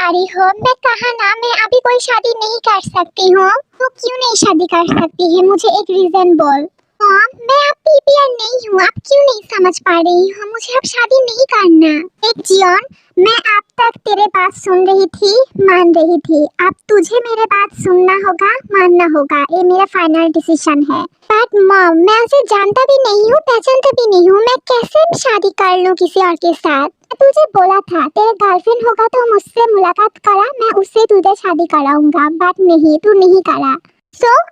रही हो? मैं कहा ना, मैं अभी कोई शादी नहीं कर सकती हूँ। तो क्यों नहीं शादी कर सकती है? मुझे एक रीजन बोल। मैं अब पीपीआर नहीं हूँ। आप क्यों नहीं समझ पा रही हो? मुझे अब शादी नहीं करना। एक जियोन, मैं अब तक तेरे बात सुन रही थी, मान रही थी। अब तुझे मेरे बात सुनना होगा, मानना होगा। ये मेरा फाइनल डिसीजन है। बट मॉम, मैं उसे जानता भी नहीं हूँ, पहचानता भी नहीं हूँ। मैं कैसे शादी कर लूँ किसी और के साथ? तुझे बोला था तेरे गर्लफ्रेंड होगा तो मुझसे मुलाकात करा, मैं उससे तुझे शादी कराऊंगा। बट नहीं, तू नहीं करा।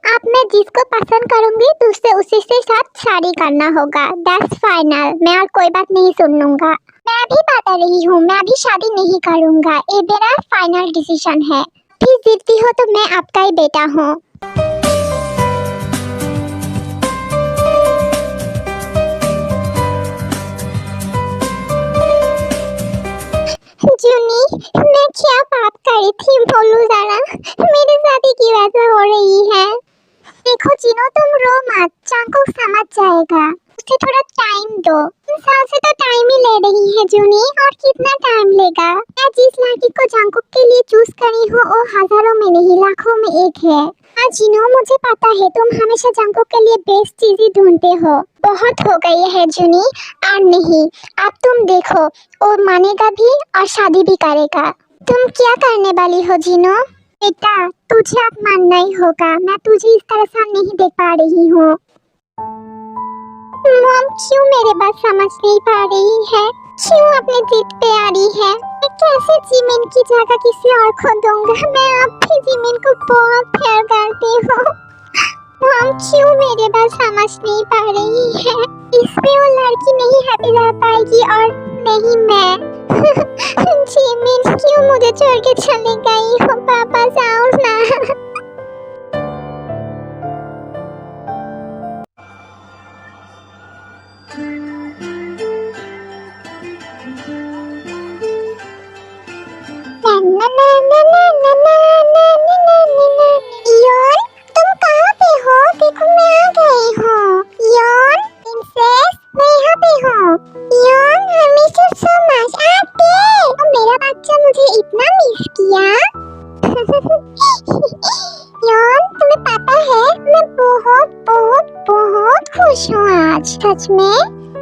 अब मैं जिसको पसंद करूंगी तुझसे उसी से साथ शादी करना होगा। That's final. मैं और कोई बात नहीं सुन लूंगा। मैं अभी बता रही हूँ, मैं अभी शादी नहीं करूंगा। ये मेरा फाइनल डिसीजन है। फिर जीतती हो तो मैं आपका ही बेटा हूँ। जूनी, मैं क्या बात करी थी बोलू जरा। मेरे साथ ही की वजह हो रही है। देखो जिनो, तुम रो मत, चांकुक समझ जाएगा। उसे थोड़ा टाइम दो। तुम साल से तो टाइम ही ले रही है जूनी, और कितना टाइम लेगा? मैं जिस लड़की को चांकुक के लिए चूज करी हूँ वो हजारों में नहीं लाखों में एक है। हाँ जिनो, मुझे पता है तुम हमेशा चांकुक के लिए बेस्ट चीज ही ढूंढते हो। बहुत हो गई है जूनी, और नहीं। अब तुम देखो, वो मानेगा भी और शादी भी करेगा। तुम क्या करने वाली हो जिनो? बेटा, तुझे अब मानना ही होगा। मैं तुझे इस तरह से नहीं देख पा रही हूँ। मॉम क्यों मेरे बात समझ नहीं पा रही है? क्यों अपनी जिद पे आ रही है? मैं कैसे जिमिन की जगह किसी और को दूंगा? मैं अब भी जिमिन को बहुत प्यार करती हूँ। मॉम क्यों मेरे बात समझ नहीं पा रही है? इसमें वो लड़की नहीं हैप्पी रह पाएगी और नहीं मैं। जिमिन क्यों मुझे छोड़ के चली गई हो? पापा जाओ ना। यार, तुम कहाँ पे हो? देखो मैं आ गई हूँ। यार, प्रिंसेस, मैं यहाँ पे हूँ। यार, I miss you so much। आते, मेरा बच्चा मुझे इतना मिस किया। यार, तुम्हें पता है मैं बहुत बहुत बहुत खुश हूँ आज। सच में?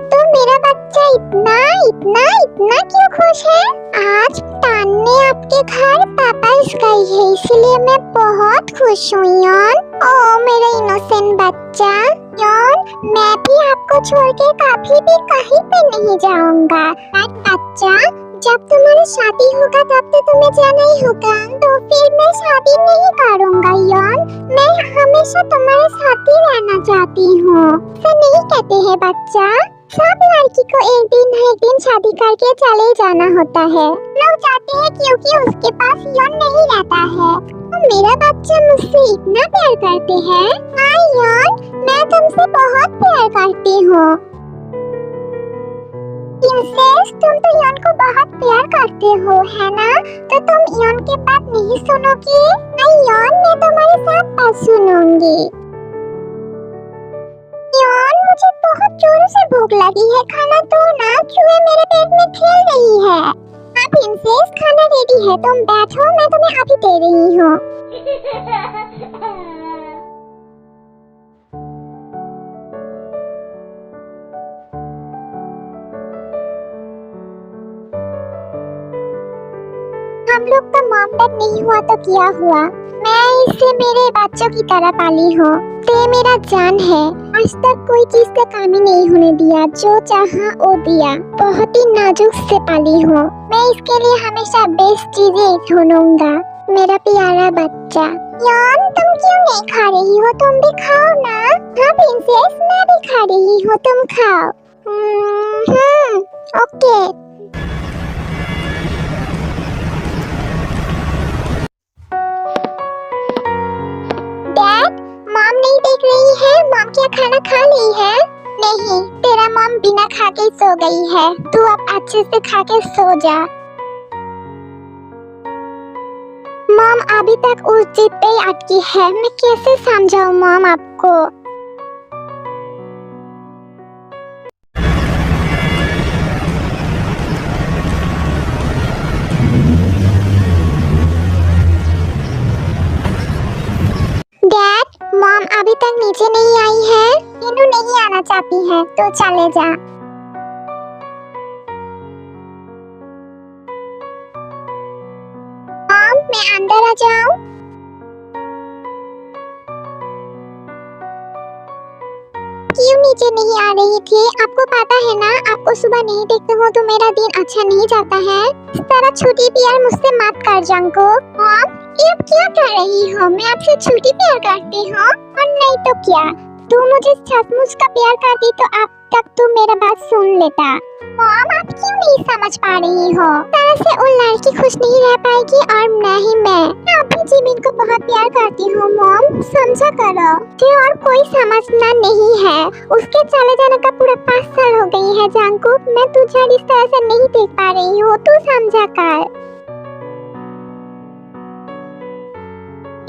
तो मेरा बच्चा इतना इतना इतना क्यों खुश है? आज तान ने आपके घर पापा गई है, इसलिए मैं बहुत खुश हूँ यार। ओ मेरा इनोसेंट बच्चा। यार, मैं भी आपको छोड़ के कभी भी कहीं पे नहीं जाऊंगा। बच्चा, जब तुम्हारी शादी होगा तब तो तुम्हें जाना ही होगा। तो फिर मैं शादी नहीं करूंगा यार। मैं हमेशा तुम्हारे साथ ही रहना चाहती हूँ। ऐसा नहीं कहते हैं बच्चा। सब लड़की को एक दिन शादी करके चले जाना होता है। लोग चाहते हैं क्योंकि उसके पास यौन नहीं रहता है। तो मेरा बच्चा मुझसे इतना प्यार करते हैं। हाँ यौन, मैं तुमसे बहुत प्यार करती हूँ। प्रिंसेस, तुम तो यौन को बहुत प्यार करते हो, है ना? तो तुम यौन के बात नहीं सुनोगी? नहीं यौन, मैं तुम्हारे साथ बात सुनूंगी। यार, मुझे बहुत जोरों से भूख लगी है। खाना दो ना, चूहे मेरे पेट में खेल रही है। हाँ प्रिंसेस, खाना रेडी है, तुम बैठो, मैं तुम्हें अभी दे रही हूँ। हम लोग का मॉम डैड नहीं हुआ तो क्या हुआ? मैं इसे मेरे बच्चों की तरह पाली हूँ। ते मेरा जान है। आज तक कोई चीज का कमी नहीं होने दिया, जो चाहा वो दिया। बहुत ही नाजुक से पाली हूँ। मैं इसके लिए हमेशा बेस्ट चीजें ढूंढूंगा। मेरा प्यारा बच्चा। यार, तुम क्यों नहीं खा रही हो? तुम भी खाओ ना। हाँ प्रिंसेस, मैं भी खा रही हूँ, तुम खाओ। ओके। डैड, मॉम नहीं देख रही है? मॉम क्या खाना खा ली है? नहीं, तेरा मॉम बिना खा के सो गई है। तू अब अच्छे से खा के सो जा। मॉम अभी तक उस जिद पे ही अटकी है। मैं कैसे समझाऊं मॉम आपको? तक नीचे नहीं आई है। मीनू नहीं आना चाहती है तो चले जा। मॉम मैं अंदर आ जाऊं? क्यों नीचे नहीं आ रही थी? आपको पता है ना, आपको सुबह नहीं देखते हो तो मेरा दिन अच्छा नहीं जाता है। इस तरह छोटी प्यार मुझसे मत कर जंगकुक। मॉम ये आप क्या कर रही हो? मैं आपसे छोटी प्यार करती हूँ और नहीं तो क्या? तू मुझे सचमुच का प्यार करती तो अब तक तू मेरा बात सुन लेता। मॉम आप क्यों नहीं समझ पा रही हो? तरह से वो लड़की खुश नहीं रह पाएगी और न ही मैं अभी जिमिन को बहुत प्यार करती हूँ। मॉम समझा करो, मुझे और कोई समझना नहीं है। उसके चले जाने का पूरा 5 साल हो गई है जंगकुक। मैं तुझे इस तरह से नहीं देख पा रही हूँ, तू समझा कर।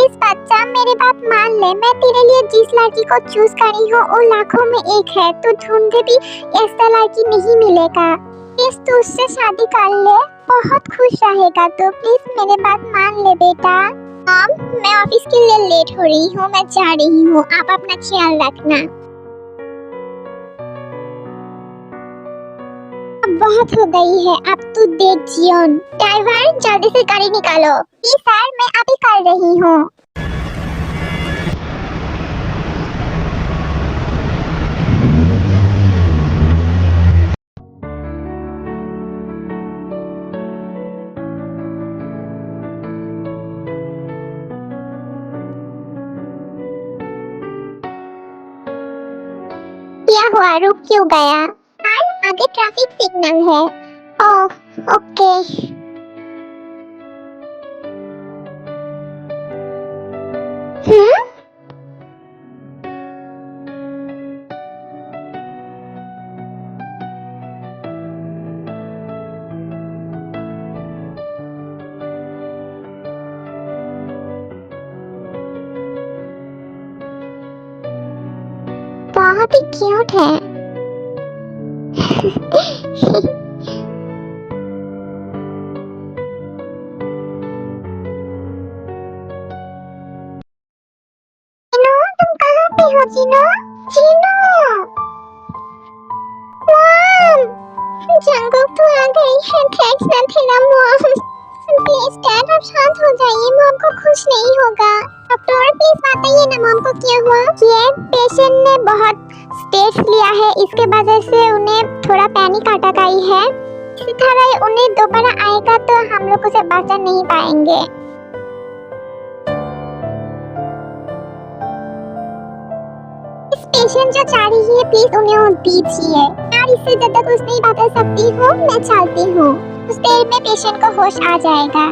इस बच्चा मेरी बात मान ले, मैं तेरे लिए जिस लड़की को चूज करी हूँ वो लाखों में एक है। तू ढूंढे भी ऐसा लड़की नहीं मिलेगा। प्लीज तू उससे शादी कर ले, बहुत खुश रहेगा। तो प्लीज मेरी बात मान ले बेटा। मॉम मैं ऑफिस के लिए लेट हो रही हूँ, मैं जा रही हूँ, आप अपना ख्याल रखना। अब बहुत हो गई है, अब तू देख जियोन। ड्राइवर जल्दी से गाड़ी निकालो। जी सर मैं अभी कर रही हूँ। क्या हुआ, रुक क्यों गया? आगे ट्रैफिक सिग्नल है। Oh okay. बहुत ही क्यूट है। जिनो तुम कहाँ पे हो? जिनो जिनो मॉम जंगकुक तो आ गई है। थैंक्स नथीना मॉम। प्लीज डैड आप शांत हो जाइए, मॉम को खुश नहीं होगा। डॉक्टर प्लीज बताइए ना मॉम को क्या हुआ? ये पेशेंट ने बहुत स्टेज लिया है, इसके वजह से उन्हें थोड़ा पैनिक अटैक आई है। इसी तरह उन्हें दोबारा आएगा तो हम लोग उसे बचा नहीं पाएंगे। इस पेशेंट जो चाह रही है प्लीज उन्हें दीजिए यार, इससे ज्यादा कुछ नहीं बता सकती हूँ, मैं चलती हूँ। उस देर में पेशेंट को होश आ जाएगा।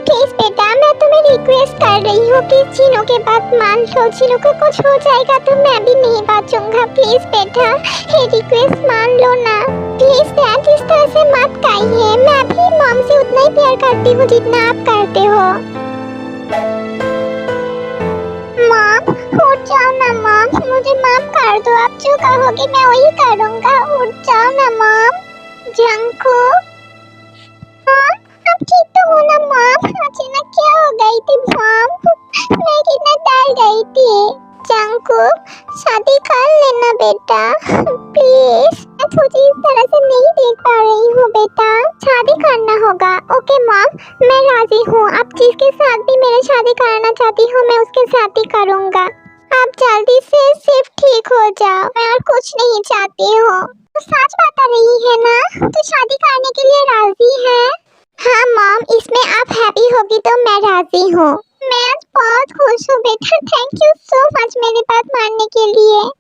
प्लीज बेटा मैं तुम्हें रिक्वेस्ट कर रही हूँ कि चीनों के बात मान लो। चीनों को कुछ हो जाएगा तो मैं भी नहीं बचूंगा। प्लीज बेटा ये रिक्वेस्ट मान लो ना। प्लीज डैड इस तरह से मत कहिए, मैं भी मॉम से उतना ही प्यार करती हूँ जितना आप करते हो। मॉम उठ जाओ ना मॉम, मुझे माफ कर दो। आप जो कहोगे मैं वही करूँगा। उठ जाओ ना मॉम। जंगकुक आप ठीक तो हो ना मॉम? अचानक क्या हो गई थी मॉम? मैं कितना डर गई थी। जंगकुक शादी कर लेना बेटा प्लीज। मैं तुझे इस तरह से नहीं देख पा रही हूँ बेटा, शादी करना होगा। ओके मॉम मैं राजी हूँ, आप जिसके साथ भी मेरे शादी करना चाहती हो मैं उसके साथ ही करूँगा। आप जल्दी से सिर्फ ठीक हो जाओ, मैं और कुछ नहीं चाहती हूँ। तो सच बता रही है ना? तो शादी करने के लिए राजी है? हाँ मॉम इसमें आप हैप्पी होगी तो मैं राजी हूँ। मैं आज बहुत खुश हूँ बेटा, थैंक यू सो मच मेरी बात मानने के लिए।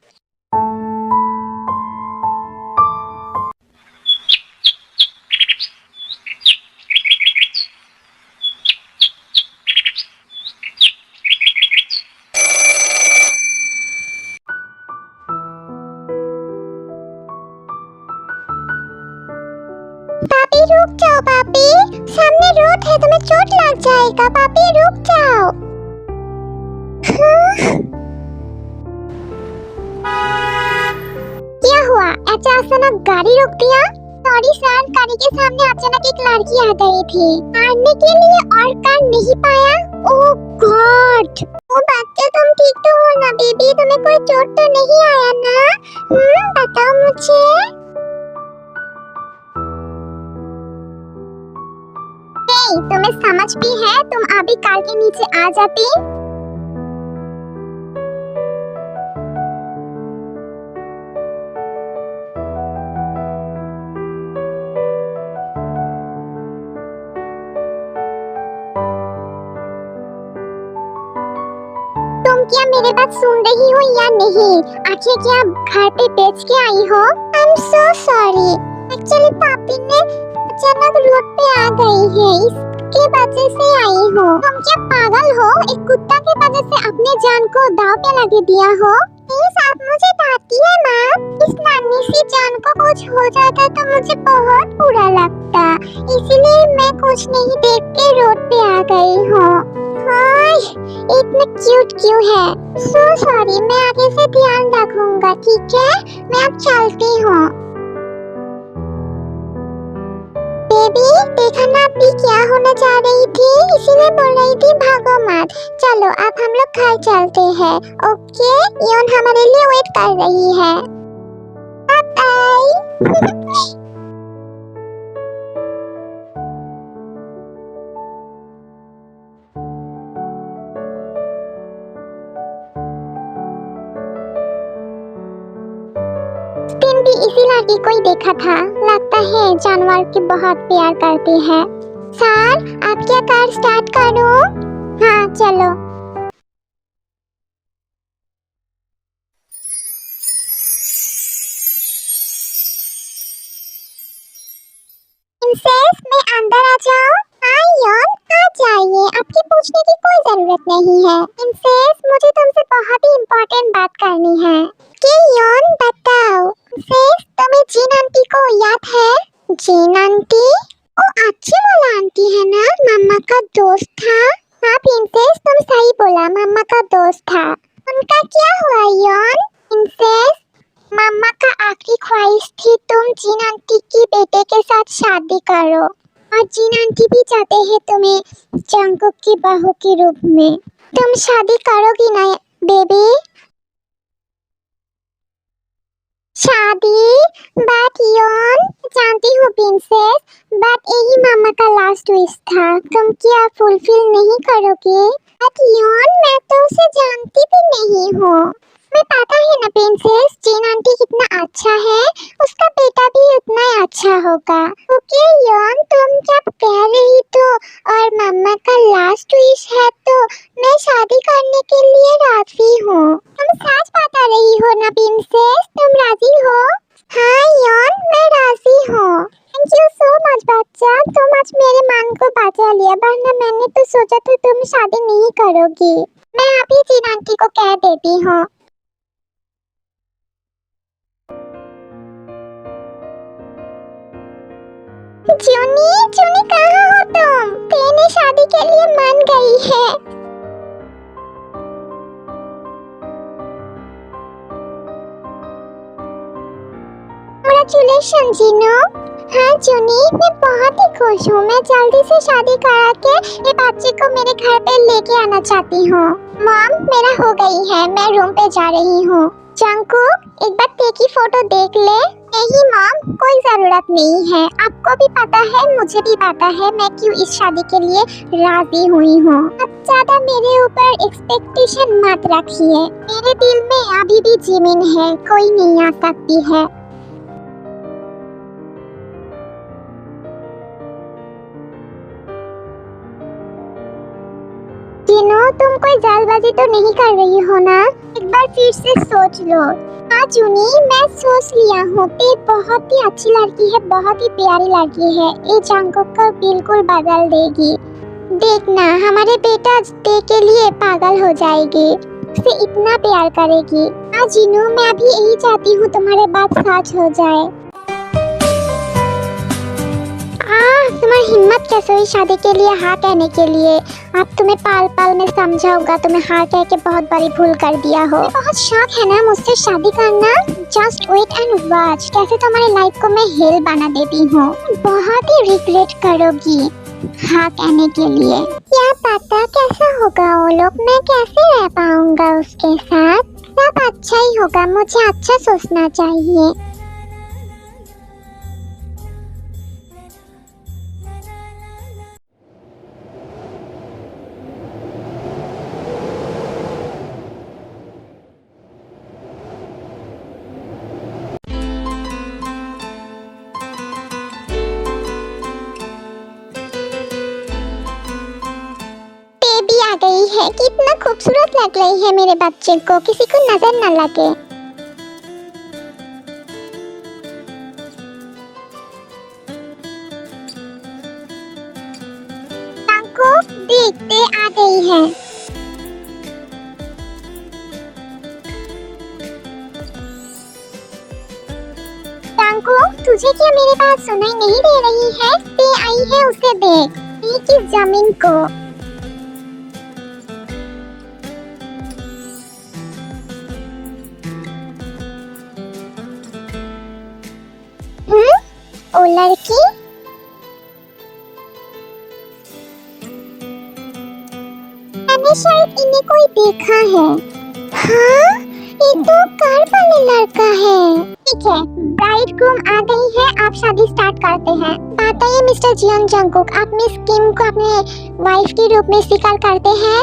पापी रुक जाओ पापी, सामने रोड है, तुम्हें चोट लग जाएगा। पापी रुक जाओ। क्या हुआ, अचानक गाड़ी रोक दिया? सॉरी सर, गाड़ी के सामने अचानक एक लड़की आ गई थी। मारने के लिए और कर नहीं पाया। ओह गॉड, ओ बच्चे तुम ठीक तो हो ना बेबी? तुम्हें कोई चोट तो नहीं आया ना? बताओ मुझे। हे, तुम्हें समझ भी है? तुम अभी कार के नीचे आ जाती। तुम क्या मेरे बात सुन रही हो या नहीं? आखिर क्या घर पे बेच के आई हो? I am so sorry, actually पापी ने अचानक रोड पे आ गई है, इसके वजह से आई हो। तुम क्या पागल हो? एक कुत्ता की वजह से अपने जान को दांव पे लगा दिया हो? प्लीज आप मुझे डांटी है माँ। इस नानी सी जान को कुछ हो जाता तो मुझे बहुत बुरा लगता, इसीलिए मैं कुछ नहीं देख के रोड पे आ गई हूँ। हाय, इतना क्यूट क्यों है? सो सॉरी, मैं आगे से ध्यान रखूंगा, ठीक है? मैं अब चलती हूँ। बेबी, देखा ना अभी क्या होने जा रही थी, इसीलिए बोल रही थी भागो मत। चलो अब हम लोग घर चलते हैं, ओके? योन हमारे लिए वेट कर रही है। Bye bye. दिन भी इसी लड़की को ही देखा था, लगता है जानवर के बहुत प्यार करती है। सर, आप क्या कार स्टार्ट करूं? हाँ चलो। प्रिंसेस, मैं अंदर आ जाऊं? हाँ योन, आ जाइए, आपके पूछने की कोई जरूरत नहीं है। प्रिंसेस, मुझे तुमसे बहुत ही इम्पोर्टेंट बात करनी है। कि योन बताओ। प्रिंसेस, तुम्हें जीन आंटी को याद है? Gene aunty? ओ अच्छी वाला आंटी है ना, मम्मा का दोस्त था। हाँ प्रिंसेस, तुम सही बोला, मम्मा का दोस्त था। उनका क्या हुआ योन? प्रिंसेस, मम्मा का आखिरी ख्वाहिश थी तुम जीन आंटी की बेटे के साथ शादी करो, और जीन आंटी भी चाहते हैं तुम्हें जंगकुक की बहू के रूप में। तुम शादी करोगी ना बेबी? शादी? बट योन, जानती हूँ प्रिंसेस, बट यही मामा का लास्ट विश था, तुम क्या फुलफिल नहीं करोगे? बट योन, मैं तो उसे जानती भी नहीं हूँ। मैं पता है ना प्रिंसेस, जीन आंटी कितना अच्छा है, उसका बेटा भी उतना ही अच्छा होगा। ओके योन, तुम जब कह रही तो और मम्मा का लास्ट विश है तो मैं शादी करने के लिए राजी हूँ। तुम सच बता रही हो ना प्रिंसेस, तुम राजी हो? हाँ योन, मैं राजी हूँ। थैंक यू सो मच बच्चा, तुम आज मेरे मन को बचा लिया, वरना मैंने तो सोचा था तुम शादी नहीं करोगी। मैं अभी जीन आंटी को कह देती हूँ। जूनी, जूनी कहाँ हो तुम? तेने शादी के लिए मान गई है। कांग्रेचुलेशन जीनू। हाँ जूनी, मैं बहुत ही खुश हूँ, मैं जल्दी से शादी करा के ये बच्चे को मेरे घर पे लेके आना चाहती हूँ। मॉम, मेरा हो गई है, मैं रूम पे जा रही हूँ। जंगकुक, एक बार तेरी फोटो देख ले। नहीं मॉम, कोई जरूरत नहीं है, आपको भी पता है मुझे भी पता है मैं क्यों इस शादी के लिए राजी हुई हूँ। अब ज्यादा मेरे ऊपर एक्सपेक्टेशन मत रखिए, मेरे दिल में अभी भी जिमिन है, कोई नहीं आ सकती है। जीनू, तुम कोई जल्दबाजी तो नहीं कर रही हो ना? एक बार फिर से सोच लो। हाँ जूनी, मैं सोच लिया हूँ, ते बहुत ही अच्छी लड़की है, बहुत ही प्यारी लड़की है, ये जंगकुक को बिल्कुल बदल देगी। देखना, हमारे बेटा ते के लिए पागल हो जाएगी, उसे इतना प्यार करेगी। हाँ जीनू, मैं अभी यही चाहती हूँ तुम्हारे बात सच हो जाए। तुम्हारी हिम्मत कैसे हुई शादी के लिए हाँ कहने के लिए? अब तुम्हें पाल पाल में समझा होगा, तुम्हें हाँ कह के बहुत बड़ी भूल कर दिया हो। बहुत शौक है ना मुझसे शादी करना? जस्ट वेट एंड वॉच, कैसे तुम्हारी लाइफ को मैं हेल बना देती हूँ। बहुत ही रिग्रेट करोगी हाँ कहने के लिए। क्या पता कैसा होगा वो लोग, मैं कैसे रह पाऊंगा उसके साथ। सब अच्छा ही होगा, मुझे अच्छा सोचना चाहिए। बेबी आ गई है, कितना खूबसूरत लग रही है मेरे बच्चे को, किसी को नजर न लगे। को देखते आ गई है। टांको, तुझे क्या मेरी बात सुनाई नहीं दे रही है? पे आई है, उसे देख, नीचे जमीन को। ओ लड़की, मैंने शायद इन्हें कोई देखा है। हाँ, ये तो कार वाले लड़का है। ठीक है, ब्राइड ग्रूम आ गई है, आप शादी स्टार्ट करते हैं। बताइए मिस्टर जियोंग जंगकुक, आप मिस किम को अपने वाइफ के रूप में स्वीकार करते हैं?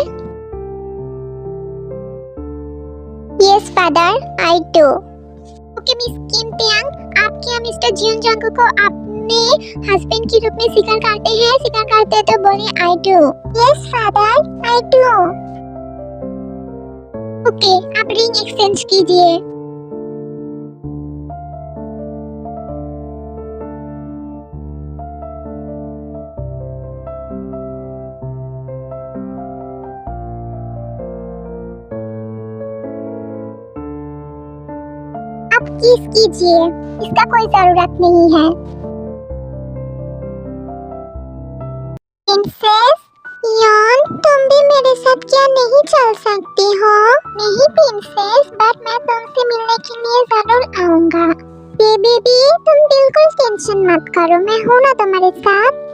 Yes father, I do. Okay miss Kim Taeyang, आप क्या मिस्टर जियोंग जंगकुक को अपने हस्बैंड के रूप में स्वीकार करते हैं? स्वीकार करते हैं तो बोलिए I do. Yes father, I do. Okay, आप रिंग एक्सचेंज कीजिए। आप किस कीजिए, इसका कोई जरूरत नहीं है। प्रिंसेस यान, तुम भी मेरे साथ क्या नहीं चल सकती हो? नहीं प्रिंसेस, बट मैं तुमसे मिलने के लिए जरूर आऊंगा। बेबी, तुम बिल्कुल टेंशन मत करो, मैं हूँ ना तुम्हारे साथ।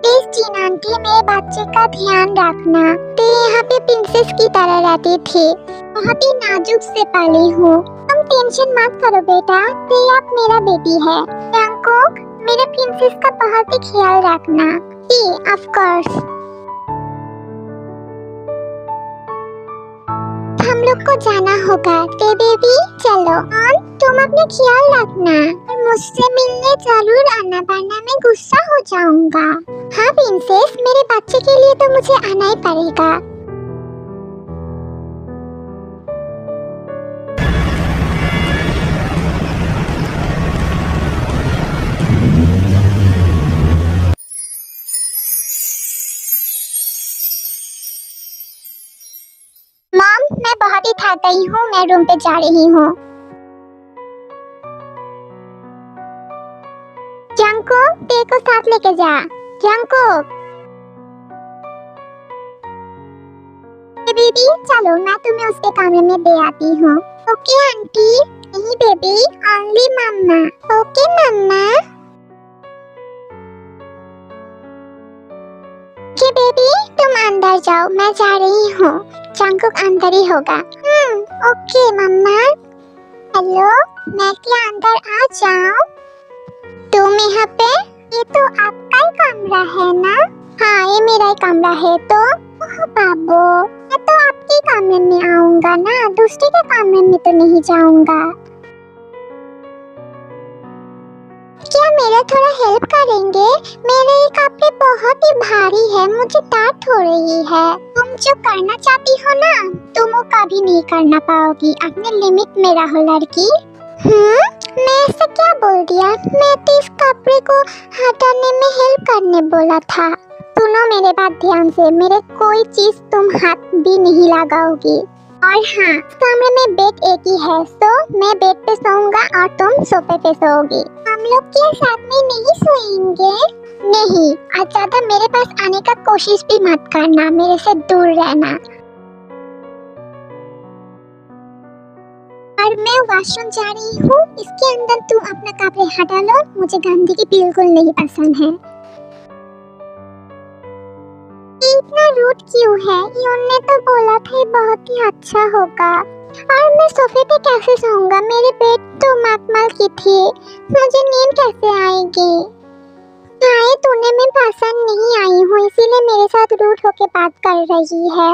प्लीज जीन आंटी, मेरे बच्चे का ध्यान रखना। ते यहाँ पे प्रिंसेस की तरह रहती थी, बहुत ही नाजुक से पाली हूँ। तुम टेंशन मत करो बेटा, ते आप मेरा बेटी है। जंगकुक, मेरे प्रिंसेस का बहुत ही ख्याल रखना। जी, ऑफ कोर्स। हम लोग को जाना होगा, ते बेबी चलो। और तुम अपने ख्याल रखना और मुझसे मिलने जरूर आना, वरना मैं गुस्सा हो जाऊंगा। हाँ प्रिंसेस, मेरे बच्चे के लिए तो मुझे आना ही पड़ेगा। मॉम, मैं बहुत ही थक गई हूँ, मैं रूम पे जा रही हूँ। जंगकुक, ते को साथ लेके जा। जंगकुक, बेबी चलो, मैं तुम्हें उसके कमरे में दे आती हूँ। Okay aunty. नहीं बेबी, ओनली मम्मा। ओके मम्मा। ओके बेबी, तुम अंदर जाओ, मैं जा रही हूँ। जंगकुक अंदर ही होगा। ओके मम्मा। हेलो, मैं क्या अंदर आ जाऊँ? तुम यहाँ पे? ये तो आपका ही कमरा है ना? हाँ, ये मेरा ही कमरा है। तो बाबू, मैं तो आपके कमरे में आऊंगा ना, दूसरे के कमरे में तो नहीं जाऊंगा। क्या मेरा थोड़ा हेल्प करेंगे? मेरे ये कपड़े बहुत ही भारी है, मुझे दर्द हो रही है। तुम जो करना चाहती हो ना, तुम वो कभी नहीं करना पाओगी। अपने लिमिट में रहो लड़की। मैं ऐसे क्या बोल दिया? मैं तो इस कपड़े को हटाने में हेल्प करने बोला था। सुनो मेरे बात ध्यान से, मेरे कोई चीज तुम हाथ भी नहीं लगाओगी। और हाँ, कमरे में बेड एक ही है, तो मैं बेड पे सोऊंगा और तुम सोफे पे सोओगी। हम लोग क्या साथ में नहीं सोएंगे? नहीं, और ज्यादा मेरे पास आने का कोशिश भी मत करना, मेरे से दूर रहना। और और मैं वॉशरूम जा रही हूँ, इसके अंदर तुम अपना कपड़े हटा लो, मुझे गंदगी बिल्कुल नहीं पसंद है। ये इतना रूड क्यों है? योन ने तो बोला था ये बहुत ही अच्छा होगा। और मैं सोफे पे कैसे सोऊंगा? मेरे बेड तो मखमल की थी, मुझे नींद कैसे आएगी? शायद तूने मैं पसंद नहीं आई हूँ, इसीलिए मेरे साथ रूड होके बात कर रही है।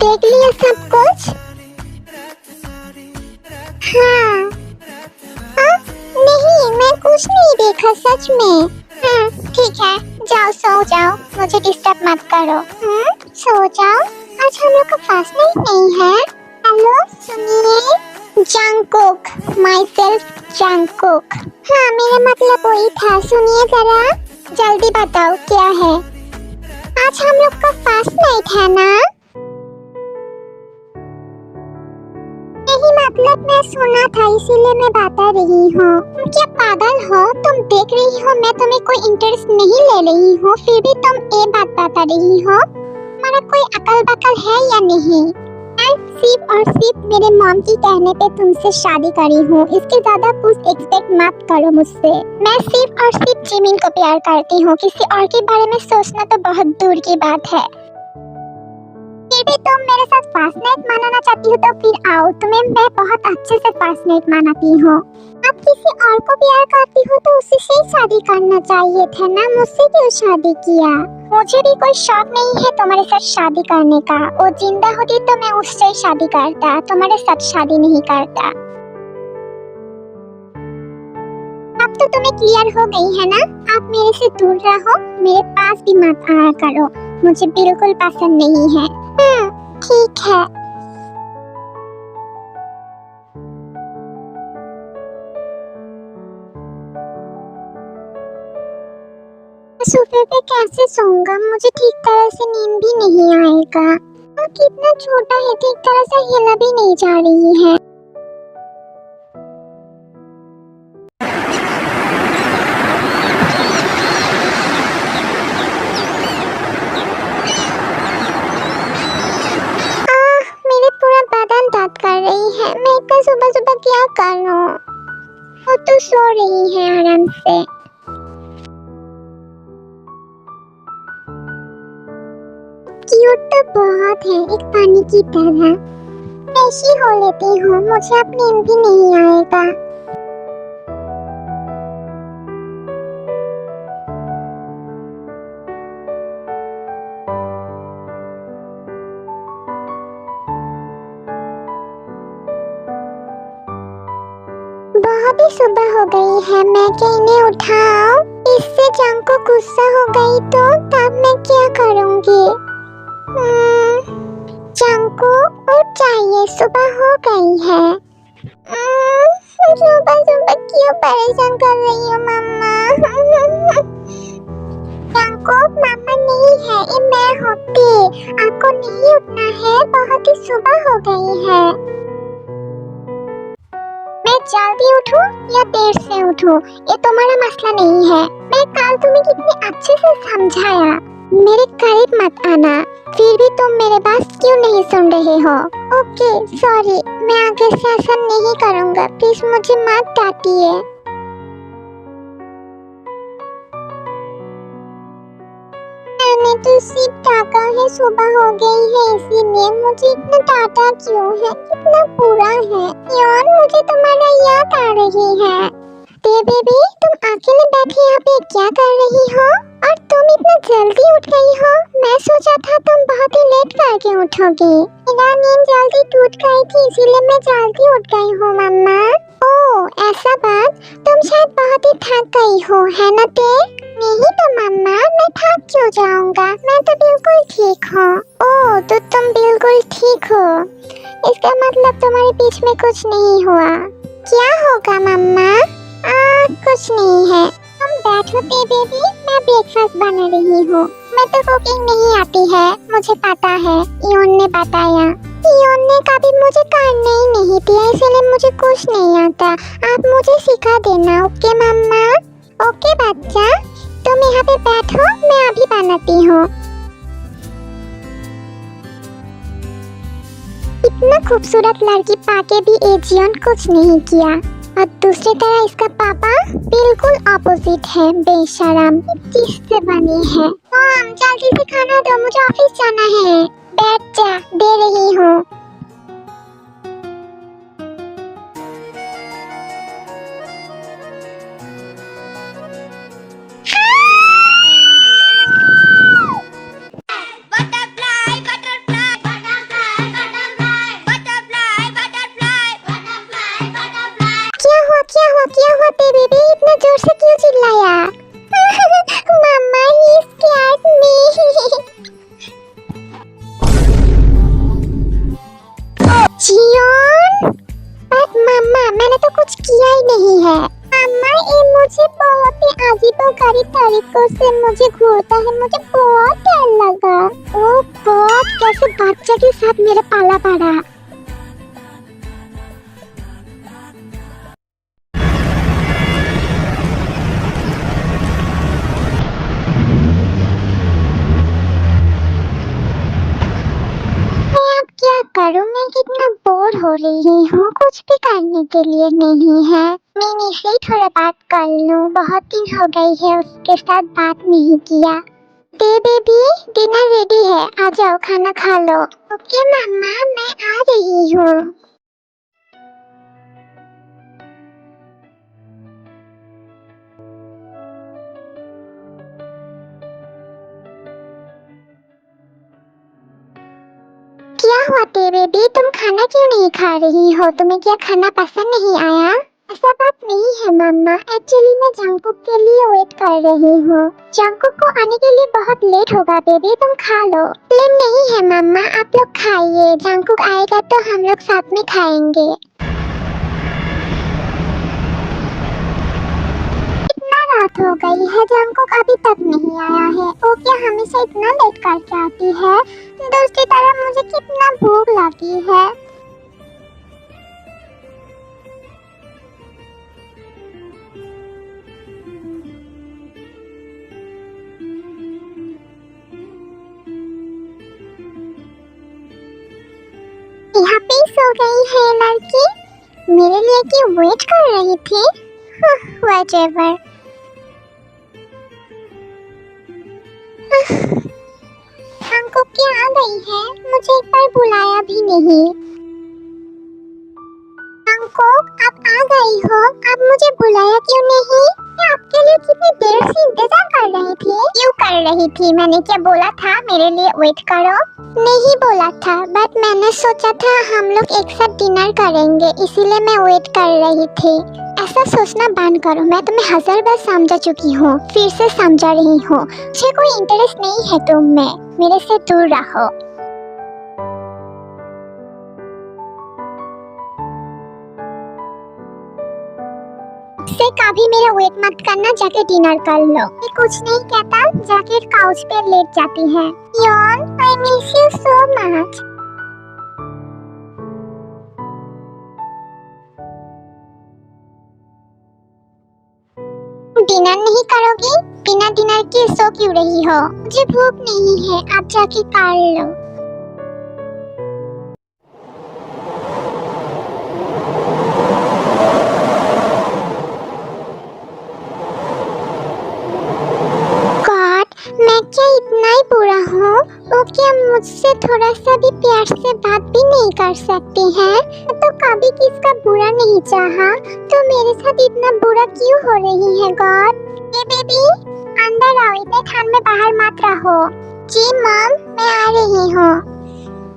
देख लिया सब कुछ? हाँ। नहीं, मैं कुछ नहीं देखा सच में। ठीक है, जाओ सो जाओ, मुझे डिस्टर्ब मत करो। सो जाओ। आज हम लोग का फर्स्ट नाइट नहीं है। हेलो सुनिए, जंगकुक, माई सेल्फ जंगकुक। हाँ, मेरा मतलब वही था। सुनिए जरा, जल्दी बताओ क्या है? आज हम लोग का फर्स्ट नाइट है ना? यही मतलब मैं सुना था, इसीलिए मैं बता रही हूँ। क्या पागल हो तुम? देख रही हो मैं तुम्हें कोई इंटरेस्ट नहीं ले रही हूँ, फिर भी तुम ये बात बता रही हो। तुम्हारा कोई अकल बकल है या नहीं? मैं सिर्फ और सिर्फ मेरे मॉम की कहने पे तुमसे शादी करी हूँ, इसके ज्यादा कुछ एक्सपेक्ट मत करो मुझसे। मैं सिर्फ और सिर्फ जिमिन को प्यार करती हूँ, किसी और के बारे में सोचना तो बहुत दूर की बात है। फिर भी तुम मेरे साथ फर्स्ट नाइट मनाना चाहती हो तो फिर आओ, तुम्हें मैं बहुत अच्छे से फर्स्ट नाइट मनाती हूँ। आप किसी और को प्यार करती हो तो उसी से ही शादी करना चाहिए था ना, मुझसे क्यों शादी किया? मुझे भी कोई शौक नहीं है तुम्हारे साथ शादी करने का। वो जिंदा होती तो मैं उससे ही शादी करता, तुम्हारे साथ शादी नहीं करता। अब तो तुम्हें क्लियर हो गई है ना? आप मेरे से दूर रहो, मेरे पास भी मत आया करो, मुझे बिल्कुल पसंद नहीं है। ठीक है। सोफे पे कैसे सोऊंगा? मुझे ठीक तरह से नींद भी नहीं आएगा। और कितना छोटा है, ठीक तरह से हिला भी नहीं जा रही है। मेरे पूरा बदन दर्द कर रही है। मैं इतना सुबह सुबह क्या करूं? वो तो सो रही है आराम से। क्यूट तो बहुत है, एक पानी की तरह। ऐसी हो लेती हूँ, मुझे अब नींद भी नहीं आएगा। बहुत ही सुबह हो गई है, मैं क्या इन्हें उठाऊं? इससे जंग को गुस्सा हो गई तो तब मैं क्या करूंगी? जंग उठ जाइए, सुबह हो गई है। सुबह सुबह क्यों परेशान कर रही हो मम्मा? जंग मम्मा नहीं है, ये मैं होती। आपको नहीं उठना है, बहुत ही सुबह हो गई है। मैं जल्दी उठूं या देर से उठूं, ये तुम्हारा मसला नहीं है। मैं कल तुम्हें कितने अच्छे से समझाया, मेरे करीब मत आना, फिर भी तुम मेरे बात क्यों नहीं सुन रहे हो? ओके सॉरी, मैं आगे से ऐसा नहीं करूँगा, प्लीज मुझे मत डांटिए। मैंने तो सिर्फ डांटा है, सुबह हो गई है इसीलिए। मुझे इतना डांटा क्यों है? कितना बुरा है यार, मुझे तुम्हारा याद आ रही है। बेबी तुम अकेले बैठे यहाँ पे क्या कर रही हो? और तुम इतना जल्दी उठ गई हो? मैं सोचा था तुम बहुत ही लेट करके उठोगी। मेरा नींद जल्दी टूट गई थी, इसीलिए मैं जल्दी उठ गई हूँ मम्मा। ओह ऐसा बात, तुम शायद बहुत ही थक गई हो, है ना? नहीं तो मम्मा, मैं थक क्यों जाऊंगा? मैं तो बिल्कुल ठीक हूँ। ओह तो तुम बिल्कुल ठीक हो, इसका मतलब तुम्हारे बीच में कुछ नहीं हुआ। क्या होगा मम्मा? कुछ नहीं है, तुम बैठो बेबी, मैं ब्रेकफास्ट बना रही हूँ। मैं तो कुकिंग नहीं आती है, मुझे पता है, योन ने बताया। योन ने कभी मुझे करने ही नहीं दिया, इसलिए मुझे कुछ नहीं आता। आप मुझे सिखा देना, ओके मम्मा? ओके बच्चा, यहाँ पे बैठो, मैं अभी बनाती हूँ। इतना खूबसूरत लड़की पाके भी एजियन कुछ नहीं किया। और दूसरी तरह इसका पापा बिल्कुल अपोजिट है, बेशरम, किससे बनी है। मॉम जल्दी से खाना दो, मुझे ऑफिस जाना है। बैठ जा, दे रही हूँ। क्या हुआ बेबी, इतना जोर से क्यों चिल्लाया? मम्मा ही स्कैर्ड मी। जियोन, बट मम्मा मैंने तो कुछ किया ही नहीं है। मम्मा ये मुझे बहुत ही अजीबोगरीब तरीकों से मुझे घूरता है, मुझे बहुत डर लगा। ओह गॉड, कैसे बच्चे के साथ मेरा पाला पड़ा। करूँ, मैं कितना बोर हो रही हूँ, कुछ भी करने के लिए नहीं है। मिनी से थोड़ा बात कर लूँ, बहुत दिन हो गई है उसके साथ बात नहीं किया। दे बेबी, डिनर रेडी है, आ जाओ खाना खा लो। ओके मम्मा, मैं आ रही हूँ। क्या हुआ बेबी, तुम खाना क्यों नहीं खा रही हो? तुम्हें क्या खाना पसंद नहीं आया? ऐसा बात नहीं है मम्मा, एक्चुअली मैं जंकुक के लिए वेट कर रही हूँ। जंकुक को आने के लिए बहुत लेट होगा बेबी, तुम खा लो। प्लेन नहीं है मम्मा, आप लोग खाइए, जंकुक आएगा तो हम लोग साथ में खाएंगे। इतना रात हो गई है, जंकुक अभी तक नहीं आया है। वो क्या हमेशा इतना लेट करके आती है? दूसरी तरफ मुझे कितना भूख लगी है। यहाँ पे सो गई है लड़की, मेरे लिए क्यों वेट कर रही थी? व्हाटएवर। हमको क्या आ गई है, मुझे एक बार बुलाया भी नहीं। हमको आप आ गई हो, आप मुझे बुलाया क्यों नहीं? मैं आपके लिए कितनी देर से इंतजार कर रही थी। क्यों कर रही थी? मैंने क्या बोला था मेरे लिए वेट करो? नहीं बोला था, बट मैंने सोचा था हम लोग एक साथ डिनर करेंगे, इसीलिए मैं वेट कर रही थी। ऐसा सोचना बंद करो, मैं तुम्हें 1000 बार समझा चुकी हूँ, फिर से समझा रही हूँ। मुझे कोई इंटरेस्ट नहीं है तुम में, मेरे से दूर रहो। से कभी मेरा वेट मत करना, जाके डिनर कर लो। ये कुछ नहीं कहता, जाके काउच पे लेट जाती है। Yon, I miss you so much. Dinner नहीं करोगी? बिना डिनर के सो क्यों रही हो? मुझे भूख नहीं है, आप जाके कर लो। मैं क्या इतना ही बुरा हूँ? वो क्या मुझसे थोड़ा सा भी प्यार से बात भी नहीं कर सकती है? मैं तो कभी किसका बुरा नहीं चाहा, तो मेरे साथ इतना बुरा क्यों हो रही है गॉड? ये बेबी, अंदर आओ, इतने ठंड में बाहर मत रहो। जी मॉम, मैं आ रही हूँ।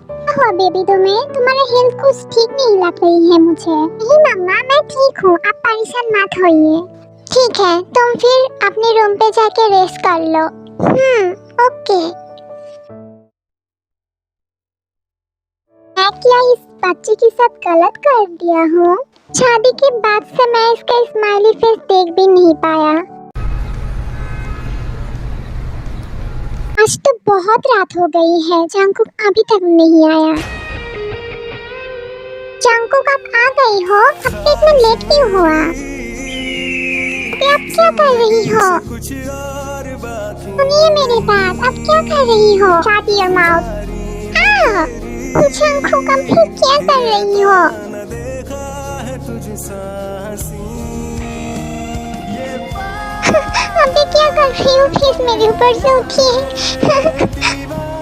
क्या हुआ बेबी तुम्हें? तुम्हारा हेल्थ कुछ ठीक नहीं लग रही है मुझे। नहीं मम्मा, मैं ठीक हूँ, आप परेशान मत होइए। ठीक है, तुम फिर अपने रूम पे जाके रेस्ट कर लो। ओके। मैं क्या इस बच्चे के साथ गलत कर दिया हूँ? शादी के बाद से मैं इसका स्माइली फेस देख भी नहीं पाया। आज तो बहुत रात हो गई है, जंकुक अभी तक नहीं आया। जंकुक आप आ गई हो? अब इतना लेट क्यों हुआ? आप क्या कर रही हो? सुनिए मेरी बात, अब क्या कर रही हो? Shut your mouth. कुछ आंखों का फिर क्या कर रही हो? अबे क्या कर रही हो? प्लीज मेरे ऊपर से उठिए।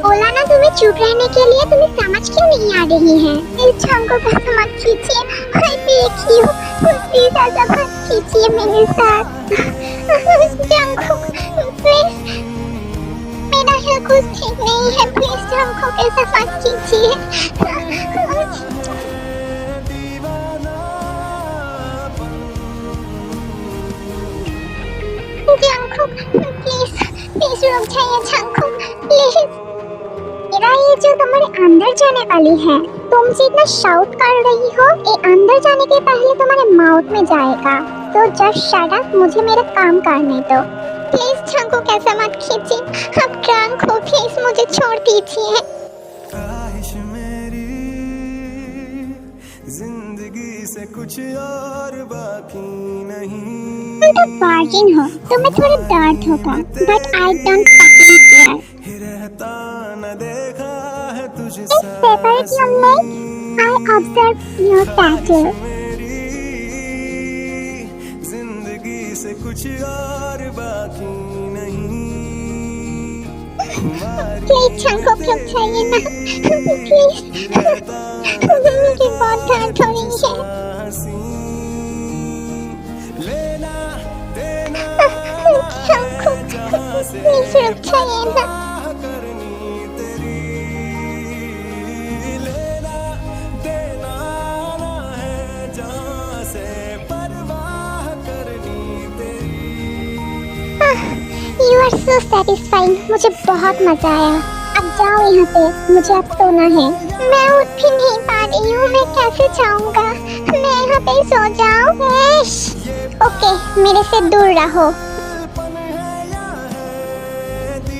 बोला ना तुम्हें चुप रहने के लिए, तुम्हें समझ क्यों नहीं आ रही है? इस आंखों को मत खींचिए, मैं देख रही हूँ। प्लीज ऐसा मत खींचिए मेरे साथ। आंखों प्लीज, मेरा है कुछ ठीक नहीं है, प्लीज आंखों के साथ मत कीजिए। आंखों प्लीज प्लीज रुक जाइए आंखों प्लीज। मेरा ये जो तुम्हारे अंदर जाने वाली है, तुम जितना शाउट कर रही हो, ये अंदर जाने के पहले तुम्हारे माउथ में जाएगा। तो जस्ट शट अप, मुझे मेरा काम करने दो। प्लीज आंखों कैसा मत खींचिए, अब ट्रंक हो, प्लीज मुझे छोड़ दीजिए। ख्वाहिश मेरी जिंदगी से कुछ और बाकी नहीं। तुम तो वर्जिन हो, तुम्हें थोड़ा दर्द होगा, but I don't fucking care. रहता न देखा है तुझे It's separate your leg. I observe your tattoo. जिंदगी से कुछ और बाकी नहीं। प्लीज आंखों रुक जाइए ना, प्लीज। मुझे बहुत दर्द हो रही है। लेना देना आंखों प्लीज रुक जाइए ना। करनी तेरी, लेना देना ना है जहाँ से परवाह करनी तेरी। You are so satisfying. मुझे बहुत मजा आया। अब जाओ यहाँ से, मुझे अब सोना है। मैं उठ भी नहीं पा रही हूँ, मैं कैसे जाऊँगा? मैं यहाँ पे सो जाऊँ? ओके, मेरे से दूर रहो।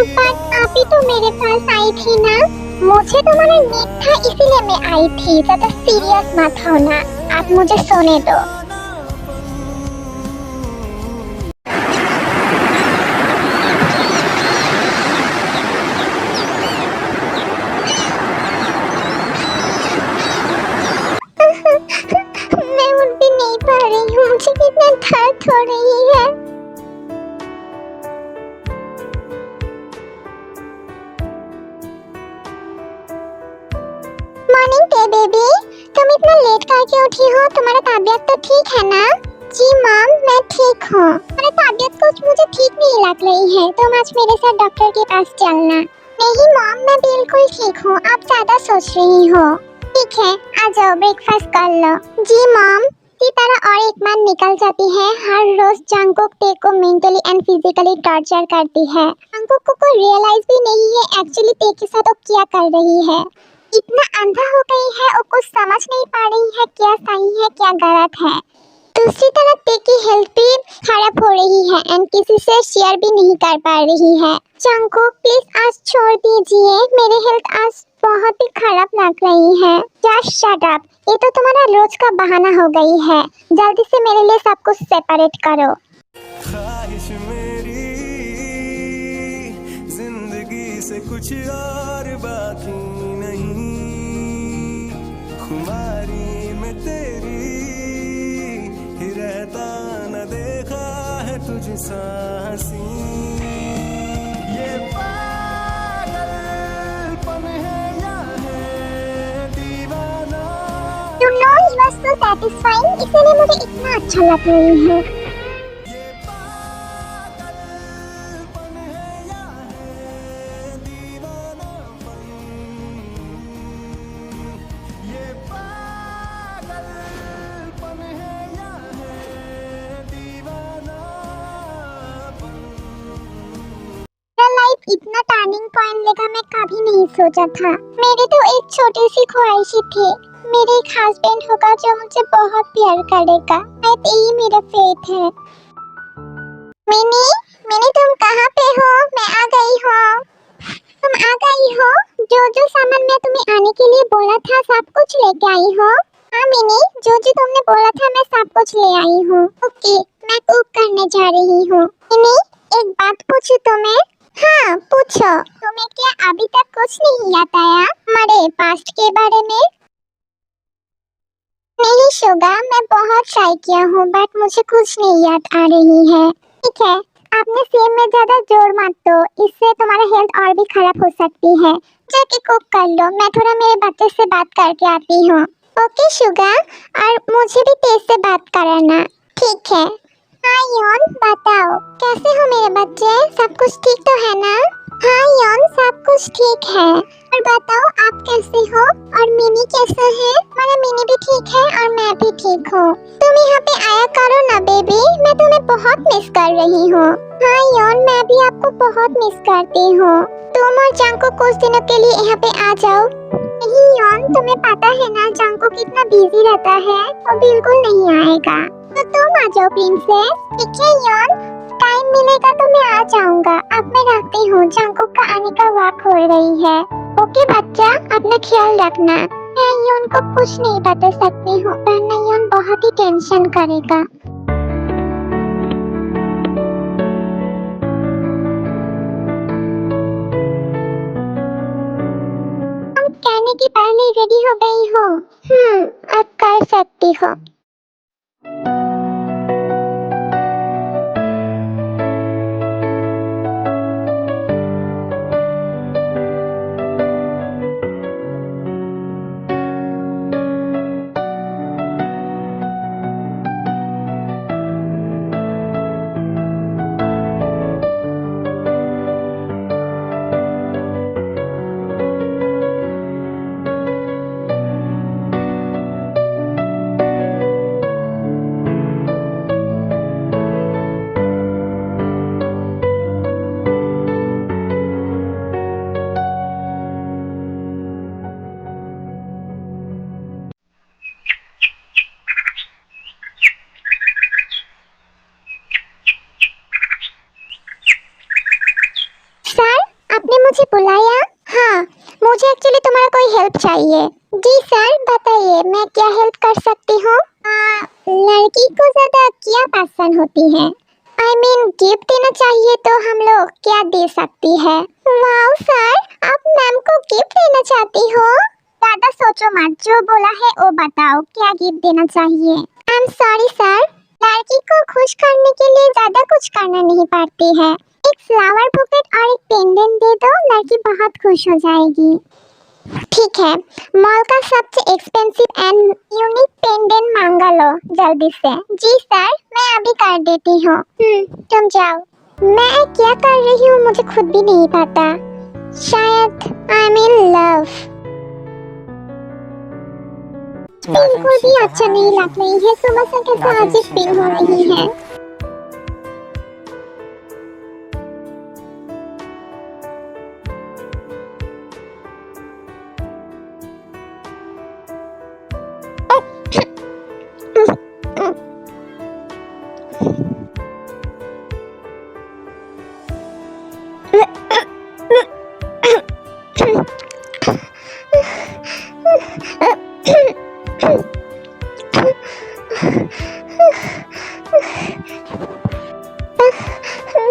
पर आप ही तो मेरे पास आई थी ना? मुझे तुम्हारा नीड था, इसीलिए मैं आई थी। ज़्यादा सीरियस मत होना, आप मुझे सोने दो। मैं उठ भी नहीं पा रही हूँ, मुझे कितना दर्द हो रही है। मॉर्निंग डे बेबी, तुम इतना लेट करके उठी हो, तुम्हारा तबीयत तो ठीक है ना? जी मॉम, मैं ठीक हूँ। तुम्हारी तबीयत कुछ मुझे ठीक नहीं लग रही है, तुम आज मेरे साथ डॉक्टर के पास चलना। नहीं मॉम, मैं बिल्कुल ठीक हूँ, आप ज्यादा सोच रही हो। ठीक है, आ जाओ ब्रेकफास्ट कर लो। जी मॉम। इसी तरह और एक मंथ निकल जाती है, हर रोज जंगकुक टे को मेंटली एंड फिजिकली टॉर्चर करती है। जंगकुक को रियलाइज भी नहीं है एक्चुअली टे के साथ वो क्या कर रही है। इतना अंधा हो गई है, वो कुछ समझ नहीं पा रही है क्या सही है क्या गलत है। दूसरी तरफ टे की हेल्थ भी खराब हो रही है एंड किसी से शेयर भी नहीं कर पा रही है। जंगकुक प्लीज आज छोड़ दीजिए, मेरी हेल्थ आज बहुत ही खराब लग रही है। जस्ट शट अप, ये तो तुम्हारा रोज का बहाना हो गई है। जल्दी से मेरे लिए सब कुछ सेपरेट करो। ख्वाहिश मेरी जिंदगी से कुछ और बाकी नहीं। खुमारी में तेरी ही रहता न देखा है तुझ सासी। ये पागलपन है या है दीवाना। You know you are so satisfying, इसलिए मुझे इतना अच्छा लग रही है। ये पागलपन है या है दीवानापन। ये पागलपन है या है दीवानापन। मेरा लाइफ इतना टर्निंग पॉइंट लेगा मैं कभी नहीं सोचा था। मेरी तो एक छोटी सी ख्वाहिश थी, मेरे एक हस्बैंड होगा जो मुझे बहुत प्यार करेगा। यही मेरा फेट है। मिनी, मिनी तुम कहाँ पे हो? मैं आ गई हूँ। तुम आ गई हो? जो सामान मैं तुम्हें आने के लिए बोला था सब कुछ लेके आई हो? हाँ मिनी, जो तुमने बोला था मैं सब कुछ ले आई हूँ। ओके, मैं कुक करने जा रही हूँ। मिनी, एक बात पूछूं तुम्हें? हाँ पूछो। तुम्हें क्या अभी तक कुछ नहीं याद आया हमारे पास्ट के बारे में? नहीं शुगा, मैं बहुत ट्राई किया हूँ बट मुझे कुछ नहीं याद आ रही है। ठीक है, आपने सेम में ज्यादा जोर मत दो, इससे तुम्हारा हेल्थ और भी खराब हो सकती है। जाके कुक कर लो, मैं थोड़ा मेरे बच्चे से बात करके आती हूँ। ओके शुगा, और मुझे भी तेज से बात कराना। ठीक है। हाँ यौन, बताओ कैसे हो मेरे बच्चे, सब कुछ ठीक तो है ना? हाँ यौन, सब कुछ ठीक है। और बताओ आप कैसे हो और मिनी कैसा है? हमारा मिनी भी ठीक है और मैं भी ठीक हूँ। तुम यहाँ पे आया करो ना बेबी, मैं तुम्हें बहुत मिस कर रही हूँ। हाँ यौन, मैं भी आपको बहुत मिस करती हूँ। तुम और जांको कुछ दिनों के लिए यहाँ पे आ जाओ। नहीं यौन, तुम्हें पता है ना जांको कितना बिजी रहता है, वो बिल्कुल नहीं आएगा। तो तुम आ जाओ प्रिंसेस। ठीक है यौन, टाइम मिलेगा तो मैं आ जाऊंगा। अब मैं रखती हूँ, जंकुक का आने का वक्त हो रही है। ओके बच्चा, अपना ख्याल रखना। मैं यौन को कुछ नहीं बता सकती हूँ वरना यौन बहुत ही टेंशन करेगा। तुम कहने की पहले रेडी हो गई हो? अब कर सकती हो। सर, आपने मुझे बुलाया? हाँ, मुझे एक्चुअली तुम्हारा कोई हेल्प चाहिए। जी सर, बताइए मैं क्या हेल्प कर सकती हूँ? लड़की को ज्यादा क्या पसंद होती है? I mean, गिफ्ट देना चाहिए तो हम लोग क्या दे सकती है? वाओ सर, आप मैम को गिफ्ट देना चाहती हो? ज्यादा सोचो मत, जो बोला है वो बताओ, क्या गिफ्ट देना चाहिए? आई एम सॉरी सर, लड़की को खुश करने के लिए ज्यादा कुछ करना नहीं पड़ती है। एक फ्लावर बुकेट और एक पेंडेंट दे दो, लड़की बहुत खुश हो जाएगी। ठीक है, मॉल का सबसे एक्सपेंसिव एंड यूनिक पेंडेंट मांगा लो जल्दी से। जी सर, मैं अभी कर देती हूँ। तुम जाओ। मैं क्या कर रही हूँ मुझे खुद भी नहीं पता। शायद आई एम इन लव। बिल्कुल भी अच्छा नहीं लग रही है, सुबह से कैसे अजीब फील हो रही है।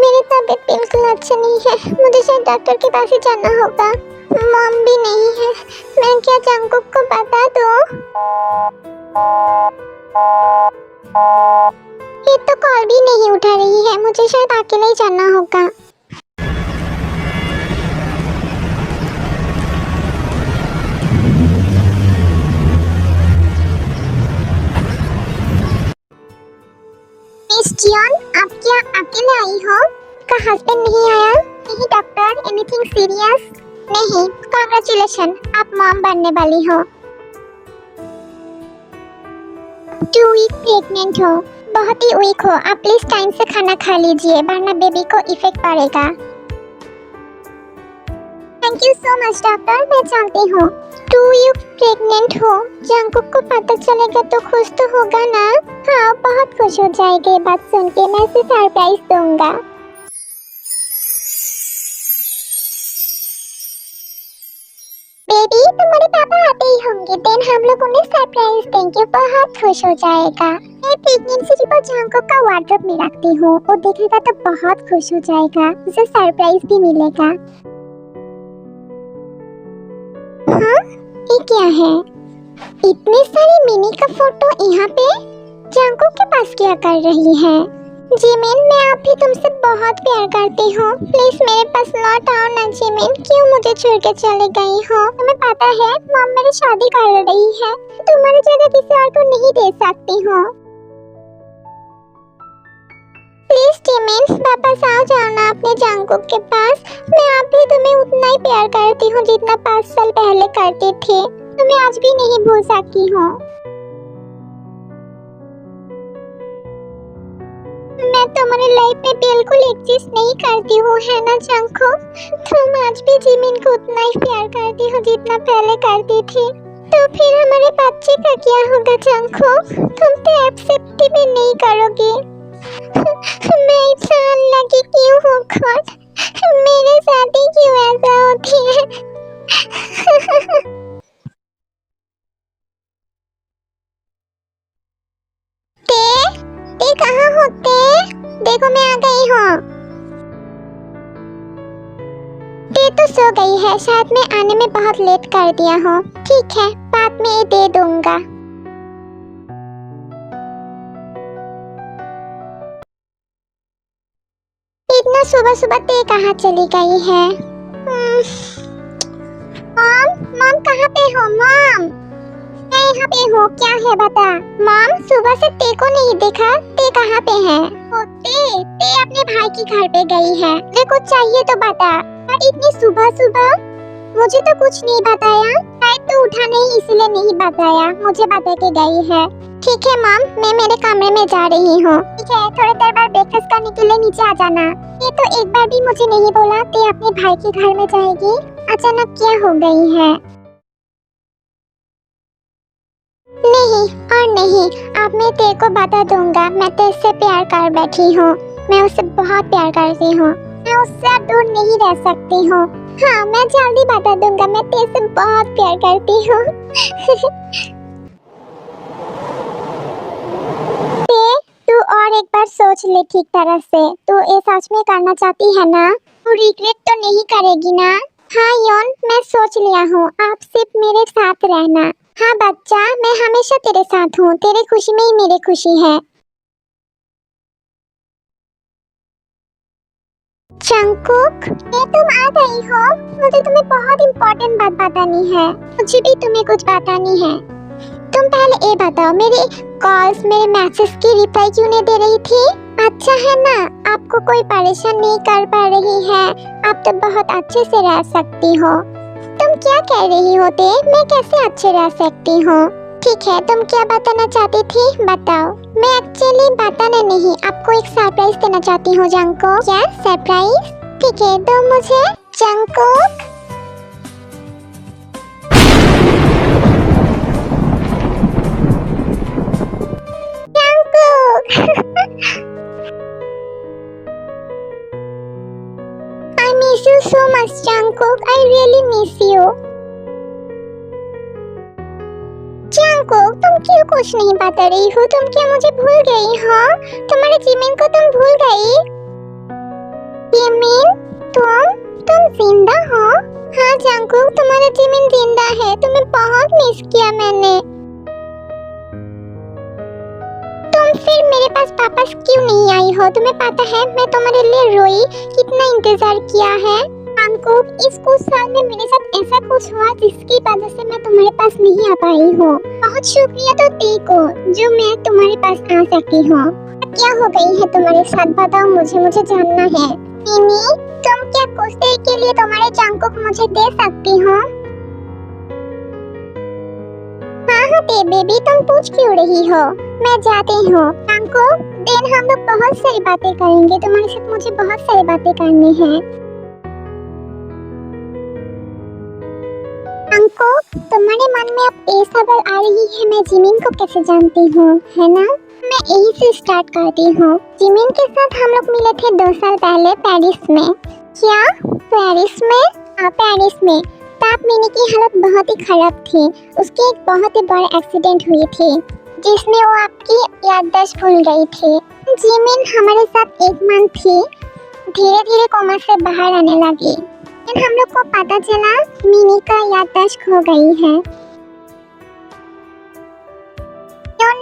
मेरी तबीयत बिल्कुल अच्छा नहीं है, मुझे शायद डॉक्टर के पास ही जाना होगा। मॉम भी नहीं है, मैं क्या जंकुक को बता दूं? ये तो कॉल भी नहीं उठा रही है, मुझे शायद अकेले ही जाना होगा। मिस जियोन, आप क्या अकेले आई हो? का हस्बैंड नहीं आया? नहीं डॉक्टर, एनीथिंग सीरियस? नहीं, कांग्रेचुलेशन, आप मॉम बनने वाली हो। 2 वीक प्रेग्नेंट हो, बहुत ही वीक हो। आप प्लीज टाइम से खाना खा लीजिए वरना बेबी को इफेक्ट पड़ेगा। Thank you so much doctor, मैं जानती हूँ 2 वीक प्रेग्नेंट हो। जंकुक को पता चलेगा तो खुश तो होगा ना? हाँ, बहुत खुश हो जाएगी बात सुन के, मैं उसे सरप्राइज दूंगा। बेबी तुम्हारे पापा आते ही होंगे, देन हम लोग उन्हें सरप्राइज देंगे, बहुत खुश हो जाएगा। मैं प्रेगनेंसी रिपोर्ट जंको का वार्डरोब में रखती हूँ, वो देखेगा तो बहुत खुश हो जाएगा, उसे सरप्राइज भी मिलेगा। हाँ ये क्या है? इतने सारे मिनी का फोटो यहाँ पे जंको के पास क्या कर रही है? जिमिन मैं आप भी तुमसे बहुत प्यार करती हूँ, प्लीज मेरे पास लौट आओ ना जिमिन, क्यों मुझे छोड़ के चले गई हो? तुम्हें पता है मम मेरी शादी कर रही है, तुम्हारी जगह किसी और को नहीं दे सकती हूँ। प्लीज जिमिन वापस आओ जाओ ना अपने जंकुक के पास, मैं आप भी तुम्हें उतना ही प्यार करती हूँ जितना 5 साल पहले करती थी, तुम्हें आज भी नहीं भूल सकती हूँ। मैं तुम्हारी लाइफ में बिल्कुल एग्जिस्ट नहीं करती हूँ, है ना जंकुक? तुम आज भी जिमिन को उतना ही प्यार करती हो जितना पहले करती थी, तो फिर हमारे बच्चे का क्या होगा जंकुक? तुम तो एक्सेप्ट भी नहीं करोगी। मैं इंसान लगी क्यों हूँ खुद, मेरे साथ ही क्यों ऐसा होती है? ते कहाँ होते? देखो मैं आ गई हूँ। ते तो सो गई है, शायद मैं आने में बहुत लेट कर दिया हूँ। ठीक है बाद में ये दे दूंगा। इतना सुबह सुबह ते कहाँ चली गई है? मॉम कहाँ पे हो मॉम? मैं यहाँ पे हूँ, क्या है बता। मॉम सुबह से ते को नहीं देखा, ते कहाँ पे है? ओ ते अपने भाई के घर पे गई है, तुझे कुछ चाहिए तो बता। और इतनी सुबह सुबह मुझे तो कुछ नहीं बताया, शायद तो उठा नहीं इसलिए नहीं बताया, मुझे बता के गई है। ठीक है मॉम मैं मेरे कमरे में जा रही हूँ। ठीक है थोड़ी देर बाद ब्रेकफास्ट करने के लिए नीचे आ जाना। ये तो एक बार भी मुझे नहीं बोला ते अपने भाई के घर में जाएगी, अचानक क्या हो गई है? नहीं और नहीं, अब मैं तेरे को बता दूंगा, मैं तेरे से प्यार कर बैठी हूँ, मैं उससे बहुत प्यार करती हूँ, मैं उससे अब दूर नहीं रह सकती हूँ। हाँ मैं जल्दी बता दूंगा, मैं तेरे से बहुत प्यार करती हूँ। तू और एक बार सोच ले ठीक तरह से, तू ये सच में करना चाहती है ना? तू रिग्रेट तो नहीं करेगी ना? हाँ योन मैं सोच लिया हूँ, आप सिर्फ मेरे साथ रहना। हाँ बच्चा मैं हमेशा तेरे साथ हूँ, तेरे खुशी में ही मेरी खुशी है। जंकुक ये तुम आ गई हो, मुझे तुम्हें बहुत इम्पोर्टेंट बात बतानी है। मुझे भी तुम्हें कुछ बतानी है। तुम पहले ये बताओ मेरे कॉल्स मेरे मैसेज की रिप्लाई क्यों नहीं दे रही थी? अच्छा है ना, आपको कोई परेशान नहीं कर पा रही है, आप तो बहुत अच्छे से रह सकती हो। तुम क्या कह रही हो ते? मैं कैसे अच्छे रह सकती हूँ? ठीक है तुम क्या बताना चाहती थी बताओ। मैं एक्चुअली बताना नहीं, आपको एक सरप्राइज देना चाहती हूँ जंको। क्या सरप्राइज? ठीक है दो मुझे Jungkook. I miss you so much Jungkook, I really miss you। Jungkook तुम क्यों कुछ नहीं बता रही हो? तुम क्या मुझे भूल गई हो? तुम्हारे जिमिन को तुम भूल गई? जिमिन तुम जिंदा हो? हाँ जंकुक तुम्हारा जिमिन जिंदा है, तुम्हें बहुत मिस किया मैंने। तुम फिर मेरे पास वापस क्यों नहीं आई हो? तुम्हें पता है मैं तुम्हारे लिए रोई, कितना इंतजार किया है। जंकुक इस कुछ साल में मेरे साथ ऐसा कुछ हुआ जिसकी वजह से मैं तुम्हारे पास नहीं आ पाई हूँ। बहुत शुक्रिया तो देखो जो मैं तुम्हारे पास आ सकी हूँ। क्या हो गई है तुम्हारे साथ बताओ, मुझे जानना है। मिनी तुम क्या कुछ देर के लिए तुम्हारे जंकुक मुझे दे सकती हो? हाँ बेबी तुम पूछ क्यों रही हो? मैं जाती हूँ। जंकुक देन हम लोग बहुत सारी बातें करेंगे, तुम्हारे साथ मुझे बहुत सारी बातें करनी है। जंकुक तुम्हारे मन में अब ये सवाल आ रही है मैं जिमिन को कैसे जानती हूँ, है ना? मैं यही से स्टार्ट करती हूँ। जिमिन के साथ हम लोग मिले थे 2 साल पहले पेरिस में। क्या पेरिस में? हाँ पेरिस में। तब मिनी की हालत बहुत ही खराब थी। उसकी एक बहुत ही बड़ा एक्सीडेंट हुई थी जिसमें वो आपकी याददाश्त भूल गई थी। जिमिन हमारे साथ 1 मंथ थी, धीरे धीरे कोमा से बाहर आने लगी। लेकिन हम लोग को पता चला मिनी का याददाश्त खो गई है।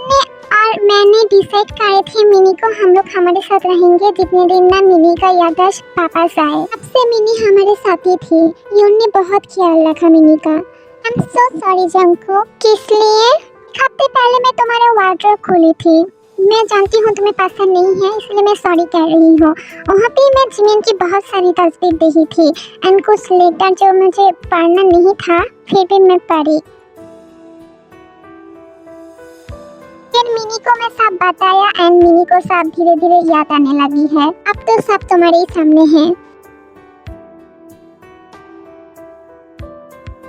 ने और मैंने डिसाइड करे थे मिनी को हम लोग हमारे साथ रहेंगे जितने दिन ना मिनी का याददाश्त वापस आए। तब से मिनी हमारे साथ ही थी। यून ने बहुत ख्याल रखा मिनी का। I am so sorry Junko. किस लिए? हफ्ते पहले मैं तुम्हारा वार्डरोब खोली थी। मैं जानती हूँ तुम्हें पसंद नहीं है, इसलिए मैं सॉरी कह रही हूँ। वहाँ पे मैं जिमिन की बहुत सारी तस्वीर देखी थी एंड कुछ लेटर जो मुझे पढ़ना नहीं था फिर भी मैं पढ़ी। फिर मिनी को मैं सब बताया एंड मिनी को सब धीरे धीरे याद आने लगी है। अब तो सब तुम्हारे ही सामने है।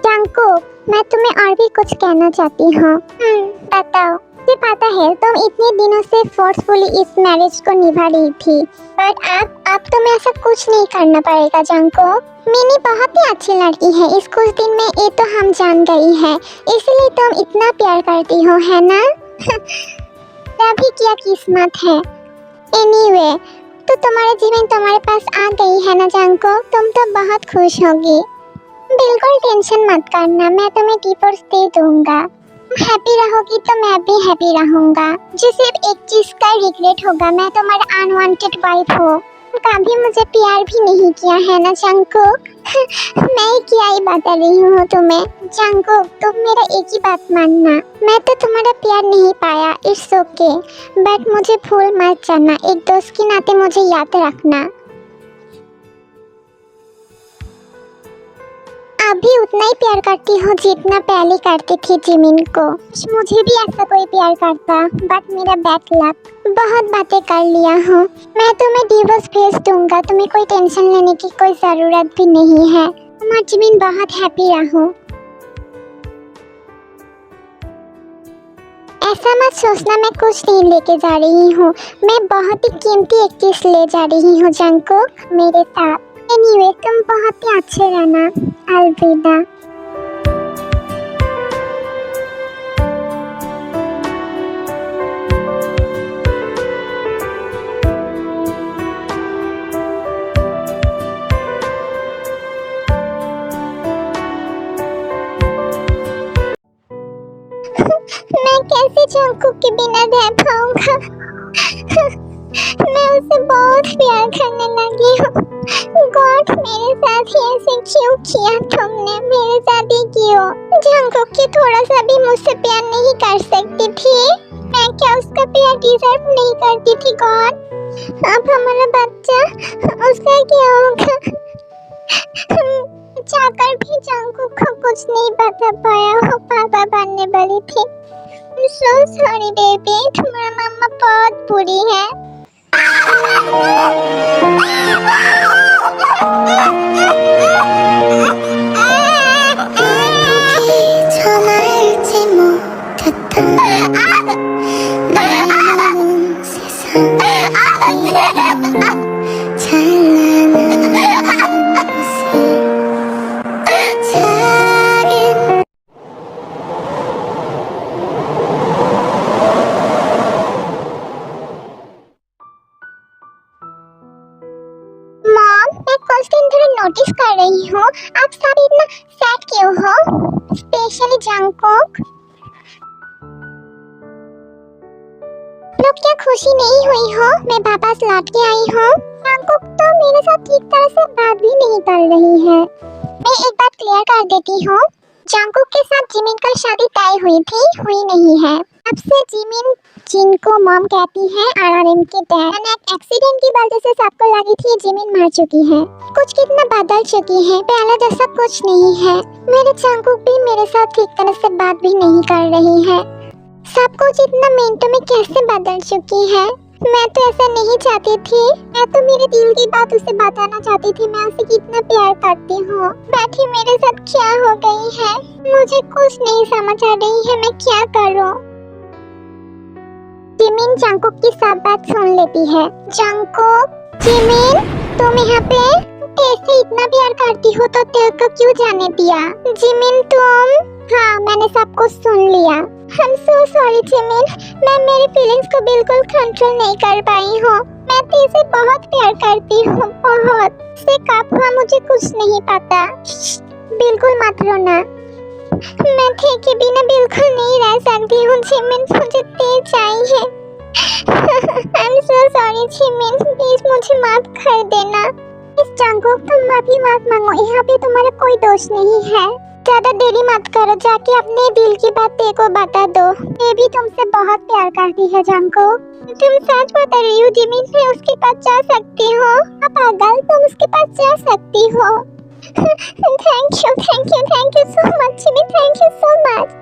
जंकुक, मैं तुम्हें और भी कुछ कहना चाहती हूँ। बताओ। मुझे पता है तुम इतने दिनों से फोर्सफुली इस मैरिज को निभा रही थी, बट अब तुम्हें ऐसा कुछ नहीं करना पड़ेगा जंकुक। मिनी बहुत ही अच्छी लड़की है, इस कुछ दिन में ये तो हम जान गई है, इसलिए तुम इतना प्यार करती हो, है ना? तभी क्या किस्मत है। एनीवे, तो तुम्हारे जीवन तुम्हारे पास आ गई है ना जंकुक, तुम तो बहुत खुश होगी। बिल्कुल टेंशन मत करना, मैं तुम्हें डिवोर्स दे दूंगा। हैप्पी रहोगी तो मैं भी हैप्पी रहूंगा। जो सिर्फ एक चीज का रिग्रेट होगा, मैं तुम्हारा अनवांटेड वाइफ हूँ। कभी मुझे प्यार भी नहीं किया है ना जंकुक। मैं क्या ही बता रही हूँ तुम्हें। जंकुक, तुम मेरा एक ही बात मानना, मैं तो तुम्हारा प्यार नहीं पाया, इट्स ओके, बट मुझे भूल मत जाना। एक दोस्त के नाते मुझे याद रखना। अभी उतना ही प्यार करती हो जितना पहले करती थी जिमिन को। मुझे भी ऐसा कोई प्यार करता, बट मेरा बैड लक। बहुत बातें कर लिया हूँ, मैं तुम्हें डिवोर्स भेज दूंगा। तुम्हें कोई टेंशन लेने की कोई ज़रूरत भी नहीं है। तुम और जिमिन बहुत हैप्पी रहो। ऐसा मत सोचना मैं कुछ नहीं लेके जा रही हूँ, मैं बहुत ही कीमती एक चीज़ ले जा रही हूँ जंकुक, मेरे साथ। एनीवे, तुम बहुत ही अच्छे रहना। अलविदा। मैं कैसे जंकुक के बिना रह पाऊंगा? मैं उसे बहुत प्यार करने लगी हूँ। गॉड, मेरे साथ ही ऐसे क्यों किया तुमने? मेरे साथ ही क्यों? जंकुक की थोड़ा सा भी मुझसे प्यार नहीं कर सकती थी? मैं क्या उसका प्यार डिजर्व नहीं करती थी? गॉड, अब हमारा बच्चा, उसका क्या होगा? जाकर भी जंकुक को कुछ नहीं बता पाया, वो पापा बनने वाली थी। So sorry baby, तुम्हारा मम्मा बहुत बुरी है। 전화할지 못했던 나의 온 세상에 찬란한 모습 작은 कुछ दिन धरे नोटिस कर रही हूँ आप सब इतना सैड क्यों हो, स्पेशली जंकुक। लोग क्या खुशी नहीं हुई हो मैं वापस लौट के आई हूँ? जंकुक तो मेरे साथ ठीक तरह से बात भी नहीं कर रही है। मैं एक बात क्लियर कर देती हूँ, जंकुक के साथ जिमिन का शादी तय हुई थी, हुई नहीं है। अब से जिमिन, जिनको मॉम कहती है, आरआरएम के डैड, एक एक्सीडेंट की वजह से सबको लगी थी जिमिन मर चुकी है। कुछ कितना बदल चुकी है, पहले जैसा कुछ नहीं है। मेरे जंकुक भी मेरे साथ ठीक तरह से बात भी नहीं कर रही है। सब कुछ इतना मिनटों में कैसे बदल चुकी है? मैं तो ऐसा नहीं चाहती थी, मैं तो मेरे दिल की बात उसे बताना चाहती थी, मैं उसे कितना प्यार करती हूँ। बैठी मेरे साथ क्या हो गई है, मुझे कुछ नहीं समझ आ रही है, मैं क्या करूँ? जिमिन जंकुक की सब बात सुन लेती है। जंकुक, जिमिन, तुम यहाँ पे कैसे इतना प्यार करती हो तो तेरे को क्यों जाने दिया? जिमिन तुम? हाँ, मैंने सब कुछ सुन लिया। I'm so sorry जिमिन, मैं मेरी फीलिंग्स को बिल्कुल कंट्रोल नहीं कर पाई हूँ। मैं तुझसे बहुत प्यार करती हूँ, बहुत। से कब हुआ मुझे कुछ नहीं पता। बिल्कुल मत रोना। मैं थे के बिना बिल्कुल नहीं रह सकती हूँ जिमिन, मुझे तेज चाहिए। I'm so sorry Jimin, please मुझे माफ कर देना। इस जंगकुक तुम माफी मत मांगो, यहाँ पे तुम्हारा कोई दोष नहीं है। ज्यादा देरी मत करो, जाके अपने दिल की बात तेरे को बता दो। मैं भी तुमसे बहुत प्यार करती है जंगकुक। तुम सच बता रही हो जिमिन, मैं उसके पास जा सकती हूँ? पागल, तुम उसके पास जा सकती हो। Thank you so much Jimin, thank you so much.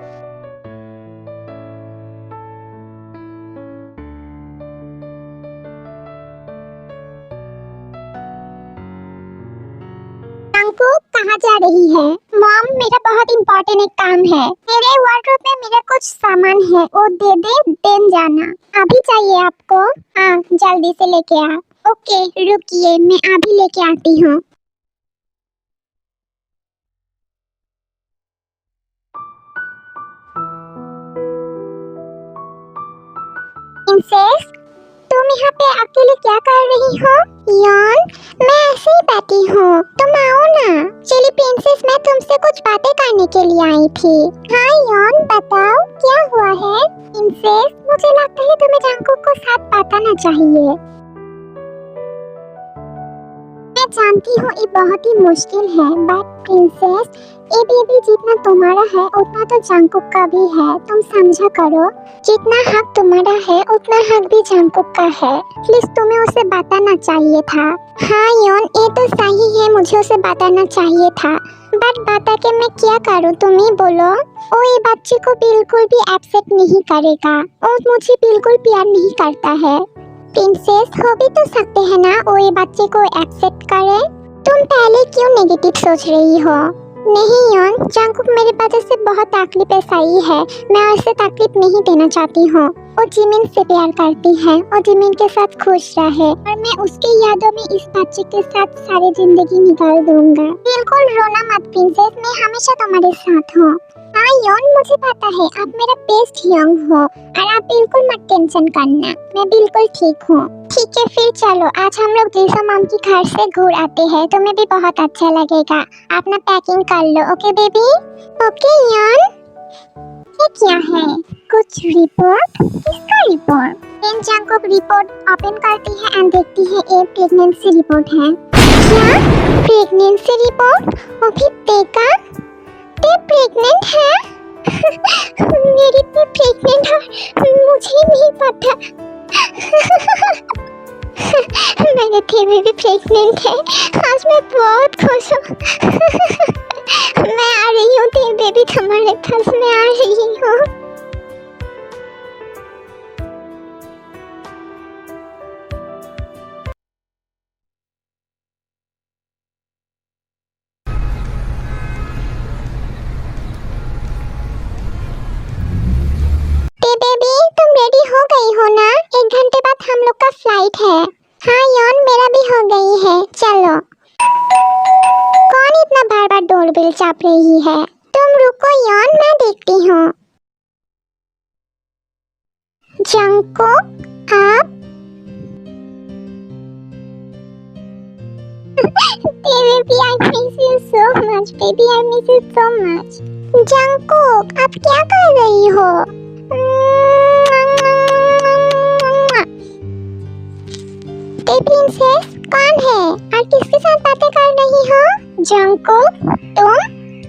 Jungkook कहाँ जा रही है? मॉम, मेरा बहुत इम्पोर्टेंट एक काम है। मेरे वार्डरोब में मेरा कुछ सामान है, वो दे देन जाना। अभी चाहिए आपको? हाँ, जल्दी से लेके आ। ओके, रुकिए, मैं अभी लेके आती हूँ। प्रिंसेस, तुम यहाँ पे अकेले क्या कर रही हो? यॉन, मैं ऐसे ही बैठी हूँ, तुम आओ ना। चलिए प्रिंसेस, मैं तुमसे कुछ बातें करने के लिए आई थी। हाँ यॉन, बताओ क्या हुआ है? प्रिंसेस, मुझे लगता है तुम्हें जंगकुक को साथ बताना चाहिए। मैं जानती हूँ ये बहुत ही मुश्किल है, बट प्रिंसेस, ये बेबी जितना तुम्हारा है उतना तो जंगकुक का भी है, तुम समझा करो। जितना हक तुम्हारा है उतना हक भी जंगकुक का है। प्लीज तुम्हें उसे बताना चाहिए था। हाँ योन, ये तो सही है, मुझे उसे बताना चाहिए था, बट बता के मैं क्या करूँ, तुम ही बोलो। वो ये बच्चे को बिल्कुल भी एक्सेप्ट नहीं करेगा, और मुझे बिल्कुल प्यार नहीं करता है। प्रिंसेस, हो भी तो सकते हैं ना वो ये बच्चे को एक्सेप्ट करे। तुम पहले क्यों नेगेटिव सोच रही हो? नहीं योन, जंगकुक मेरी वजह से बहुत तकलीफ सही है, मैं उसे तकलीफ नहीं देना चाहती हूँ। वो जिमिन से प्यार करती है और जिमिन के साथ खुश रहे, और मैं उसके यादों में इस बच्चे के साथ सारी जिंदगी निकाल दूंगा। बिल्कुल रोना मत प्रिंसेस, मैं हमेशा तुम्हारे साथ हूँ। हाँ योन, मुझे पता है आप मेरा बेस्ट यंग हो, और आप बिल्कुल मत टेंशन करना, मैं बिल्कुल ठीक हूँ। ठीक है फिर चलो, आज हम लोग जीसो मॉम की घर से घूर आते हैं, तुम्हें भी बहुत अच्छा लगेगा। अपना पैकिंग कर लो, ओके बेबी? Okay Yon. ये क्या है? कुछ रिपोर्ट? किसका रिपोर्ट? इन जंगकुक रिपोर्ट ओपन करती है एंड देखती है ये प्रेगनेंसी रिपोर्ट है। क्या? Pregnancy report? अभी देखा? ते प्रेग्नेंट है? मेरी तो प्रेग्नेंट है, मुझे नहीं पता। मेरे बेबी भी प्रेग्नेंट है, आज मैं बहुत खुश हूँ। मैं आ रही हूँ तेरी बेबी तुम्हारे पास, मैं आ रही हूँ। बेबी, तुम रेडी हो गई हो ना? 1 घंटे बाद हम लोग का फ्लाइट है। हाँ यॉन, मेरा भी हो गई है, चलो। कौन इतना बार बार डोरबेल चाप रही है? तुम रुको यॉन, मैं देखती हूँ। जंगकुक, आप? Baby, I miss you so much, baby, I miss you so much. Jungkook, आप क्या कर रही हो? प्रिंसेस, कौन है और किसके साथ बातें कर रही हो? जंगकुक,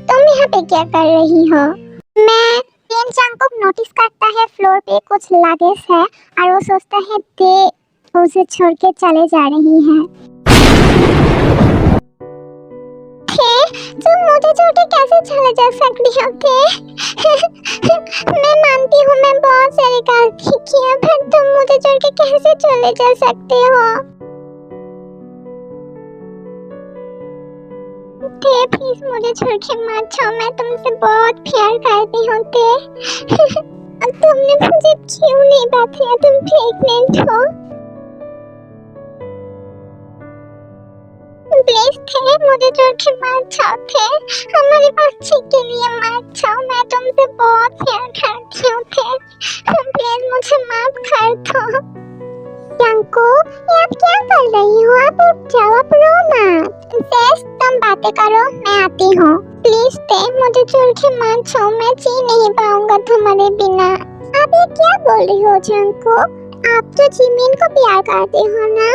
तुम यहाँ पे क्या कर रही हो? मैं जंगकुक नोटिस करता है फ्लोर पे कुछ लगेज है, और वो सोचता है दे उसे छोड़ के चले जा रही है। तुम मुझे छोड़ के कैसे चले जा सकती हो? मैं मानती हूँ मैं बहुत सारी गलती की है, पर तुम मुझे छोड़ के कैसे चले जा सकते हो? प्लीज मुझे छोड़ के मत जाओ, मैं तुमसे बहुत प्यार करती हूँ। तुमने मुझे क्यों नहीं बताया तुम प्रेग्नेंट हो? प्लीज थे, मुझे छोड़ के मत जाओ थे, हमारे बच्चे के लिए मत जाओ, मैं तुमसे बहुत प्यार करती हूँ थे, प्लीज मुझे माफ कर दो। जंको, ये आप क्या कर रही हो? आप उठ जाओ, आप रो मत। सेस, तुम बातें करो, मैं आती हूँ। प्लीज थे, मुझे छोड़ के मत जाओ, मैं जी नहीं पाऊंगा तुम्हारे बिना। आप ये क्या बोल रही हो जंको? आप तो जिमिन को प्यार करते हो ना?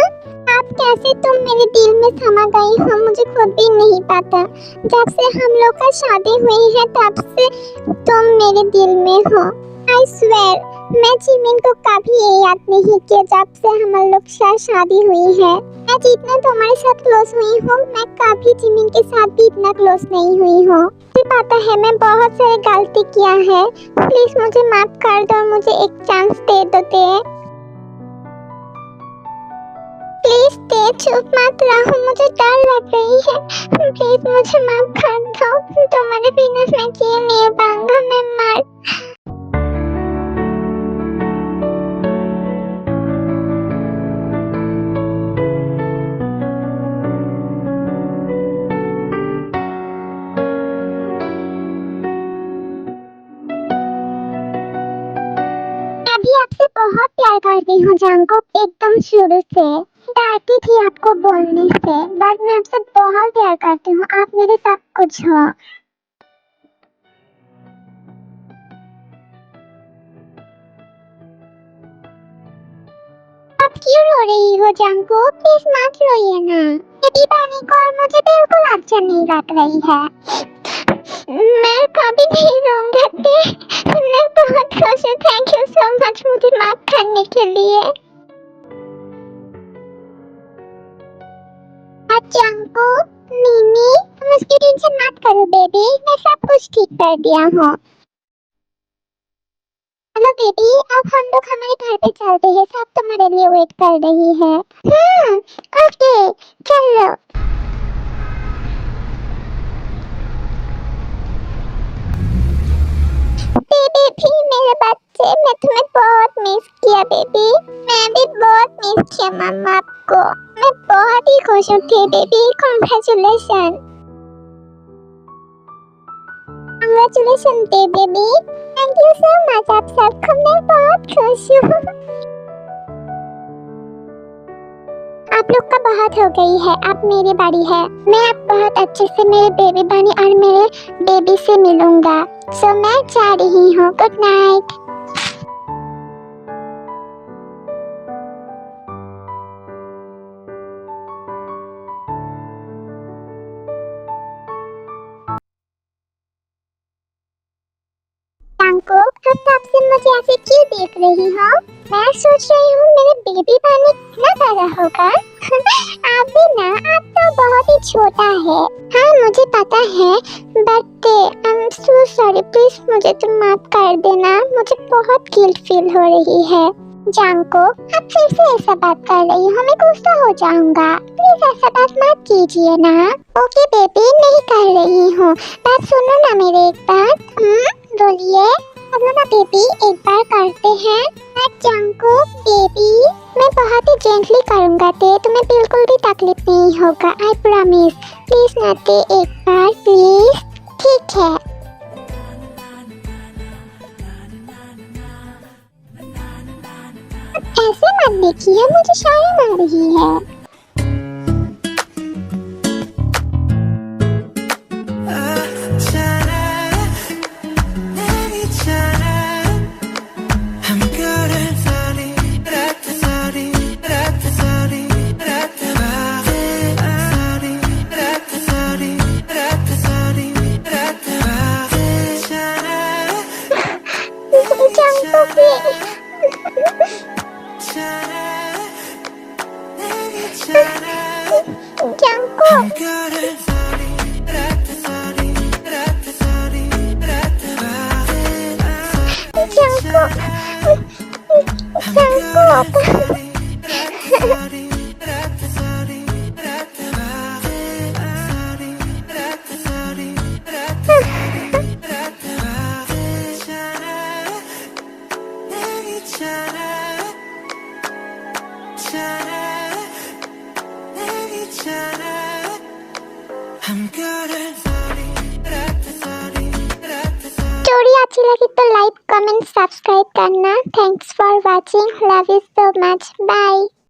आप कैसे तुम मेरे दिल में समा गई हो, मुझे खुद भी नहीं पता। जब से हम लोग का शादी हुई है तब से तुम मेरे दिल में हो। आई स्वेयर, मैं जिमिन को कभी ये याद नहीं किया जब से हम लोग की शादी हुई है। मैं जितना तुम्हारे साथ क्लोज हुई हूँ, मैं कभी जिमिन के साथ भी इतना क्लोज नहीं हुई हूँ। मुझे पता है मैं बहुत सारी गलती किया है, प्लीज मुझे माफ कर दो और मुझे एक चांस दे दो ते। प्लीज ते, चुप मत रहो, मुझे डर लग रही है, प्लीज मुझे माफ कर दो, तुम्हारे बिना मैं जी नहीं पाऊंगा, मैं मर। अभी आपसे बहुत प्यार करती हूँ जंको, एकदम शुरू से डरती थी आपको बोलने से, बट मैं आपसे बहुत प्यार करती हूँ, आप मेरे सब कुछ हो। आप क्यों रो रही हो जंको? प्लीज मत रोइए ना, मेरी पानी को और मुझे बिल्कुल अच्छा नहीं लग रही है। मैं कभी नहीं रोऊंगी, मैं बहुत खुश हूँ, थैंक यू सो मच मुझे माफ करने के लिए। जंको, मिनी, तुम उसकी टेंशन मत करो बेबी, मैं सब कुछ ठीक कर दिया हूँ। हेलो बेबी, अब हम लोग हमारे घर पे चलते हैं, सब तुम्हारे लिए वेट कर रही है। ओके, चलो। बेबी भी मेरे बच्चे, मैं तुम्हें बहुत मिस किया बेबी, मैं भी बहुत मिस किया मम्मा आपको, मैं बहुत ही खुश हूँ baby, congratulation. Congratulation baby, thank you so much आप सबको, मैं बहुत खुश हूँ। आप लोग का बहुत हो गई है, अब मेरी बारी है, मैं अब बहुत अच्छे से मेरे बेबी बनी और मेरे बेबी से मिलूंगा, सो मैं जा रही हूँ, गुड नाइट। को तुम तब से मुझे ऐसे क्यों देख रही हो? मैं सोच रही हूँ मेरे बेबी बने कितना बड़ा होगा। आप भी ना, आप तो बहुत ही छोटा है। हाँ मुझे पता है, but I am so sorry, please मुझे तुम माफ कर देना, मुझे बहुत गिल्ट फील हो रही है। जांको, आप फिर से ऐसा बात कर रही हो, मैं गुस्सा हो जाऊंगा, प्लीज ऐसा बात मत कीजिए ना। ओके बेबी, नहीं कर रही हूँ, बात सुनो ना मेरे एक बात। बोलिए। चलो ना बेबी, एक बार करते हैं। जांको बेबी, मैं बहुत ही जेंटली करूँगा ते, तुम्हें बिल्कुल भी तकलीफ नहीं होगा, आई प्रॉमिस। प्लीज ना ते, एक बार प्लीज, ठीक है। ऐसे मत देखिए, मुझे शर्म आ रही है। स्टोरी अच्छी लगी तो लाइक कमेंट सब्सक्राइब करना। Thanks for watching, love you so much, bye.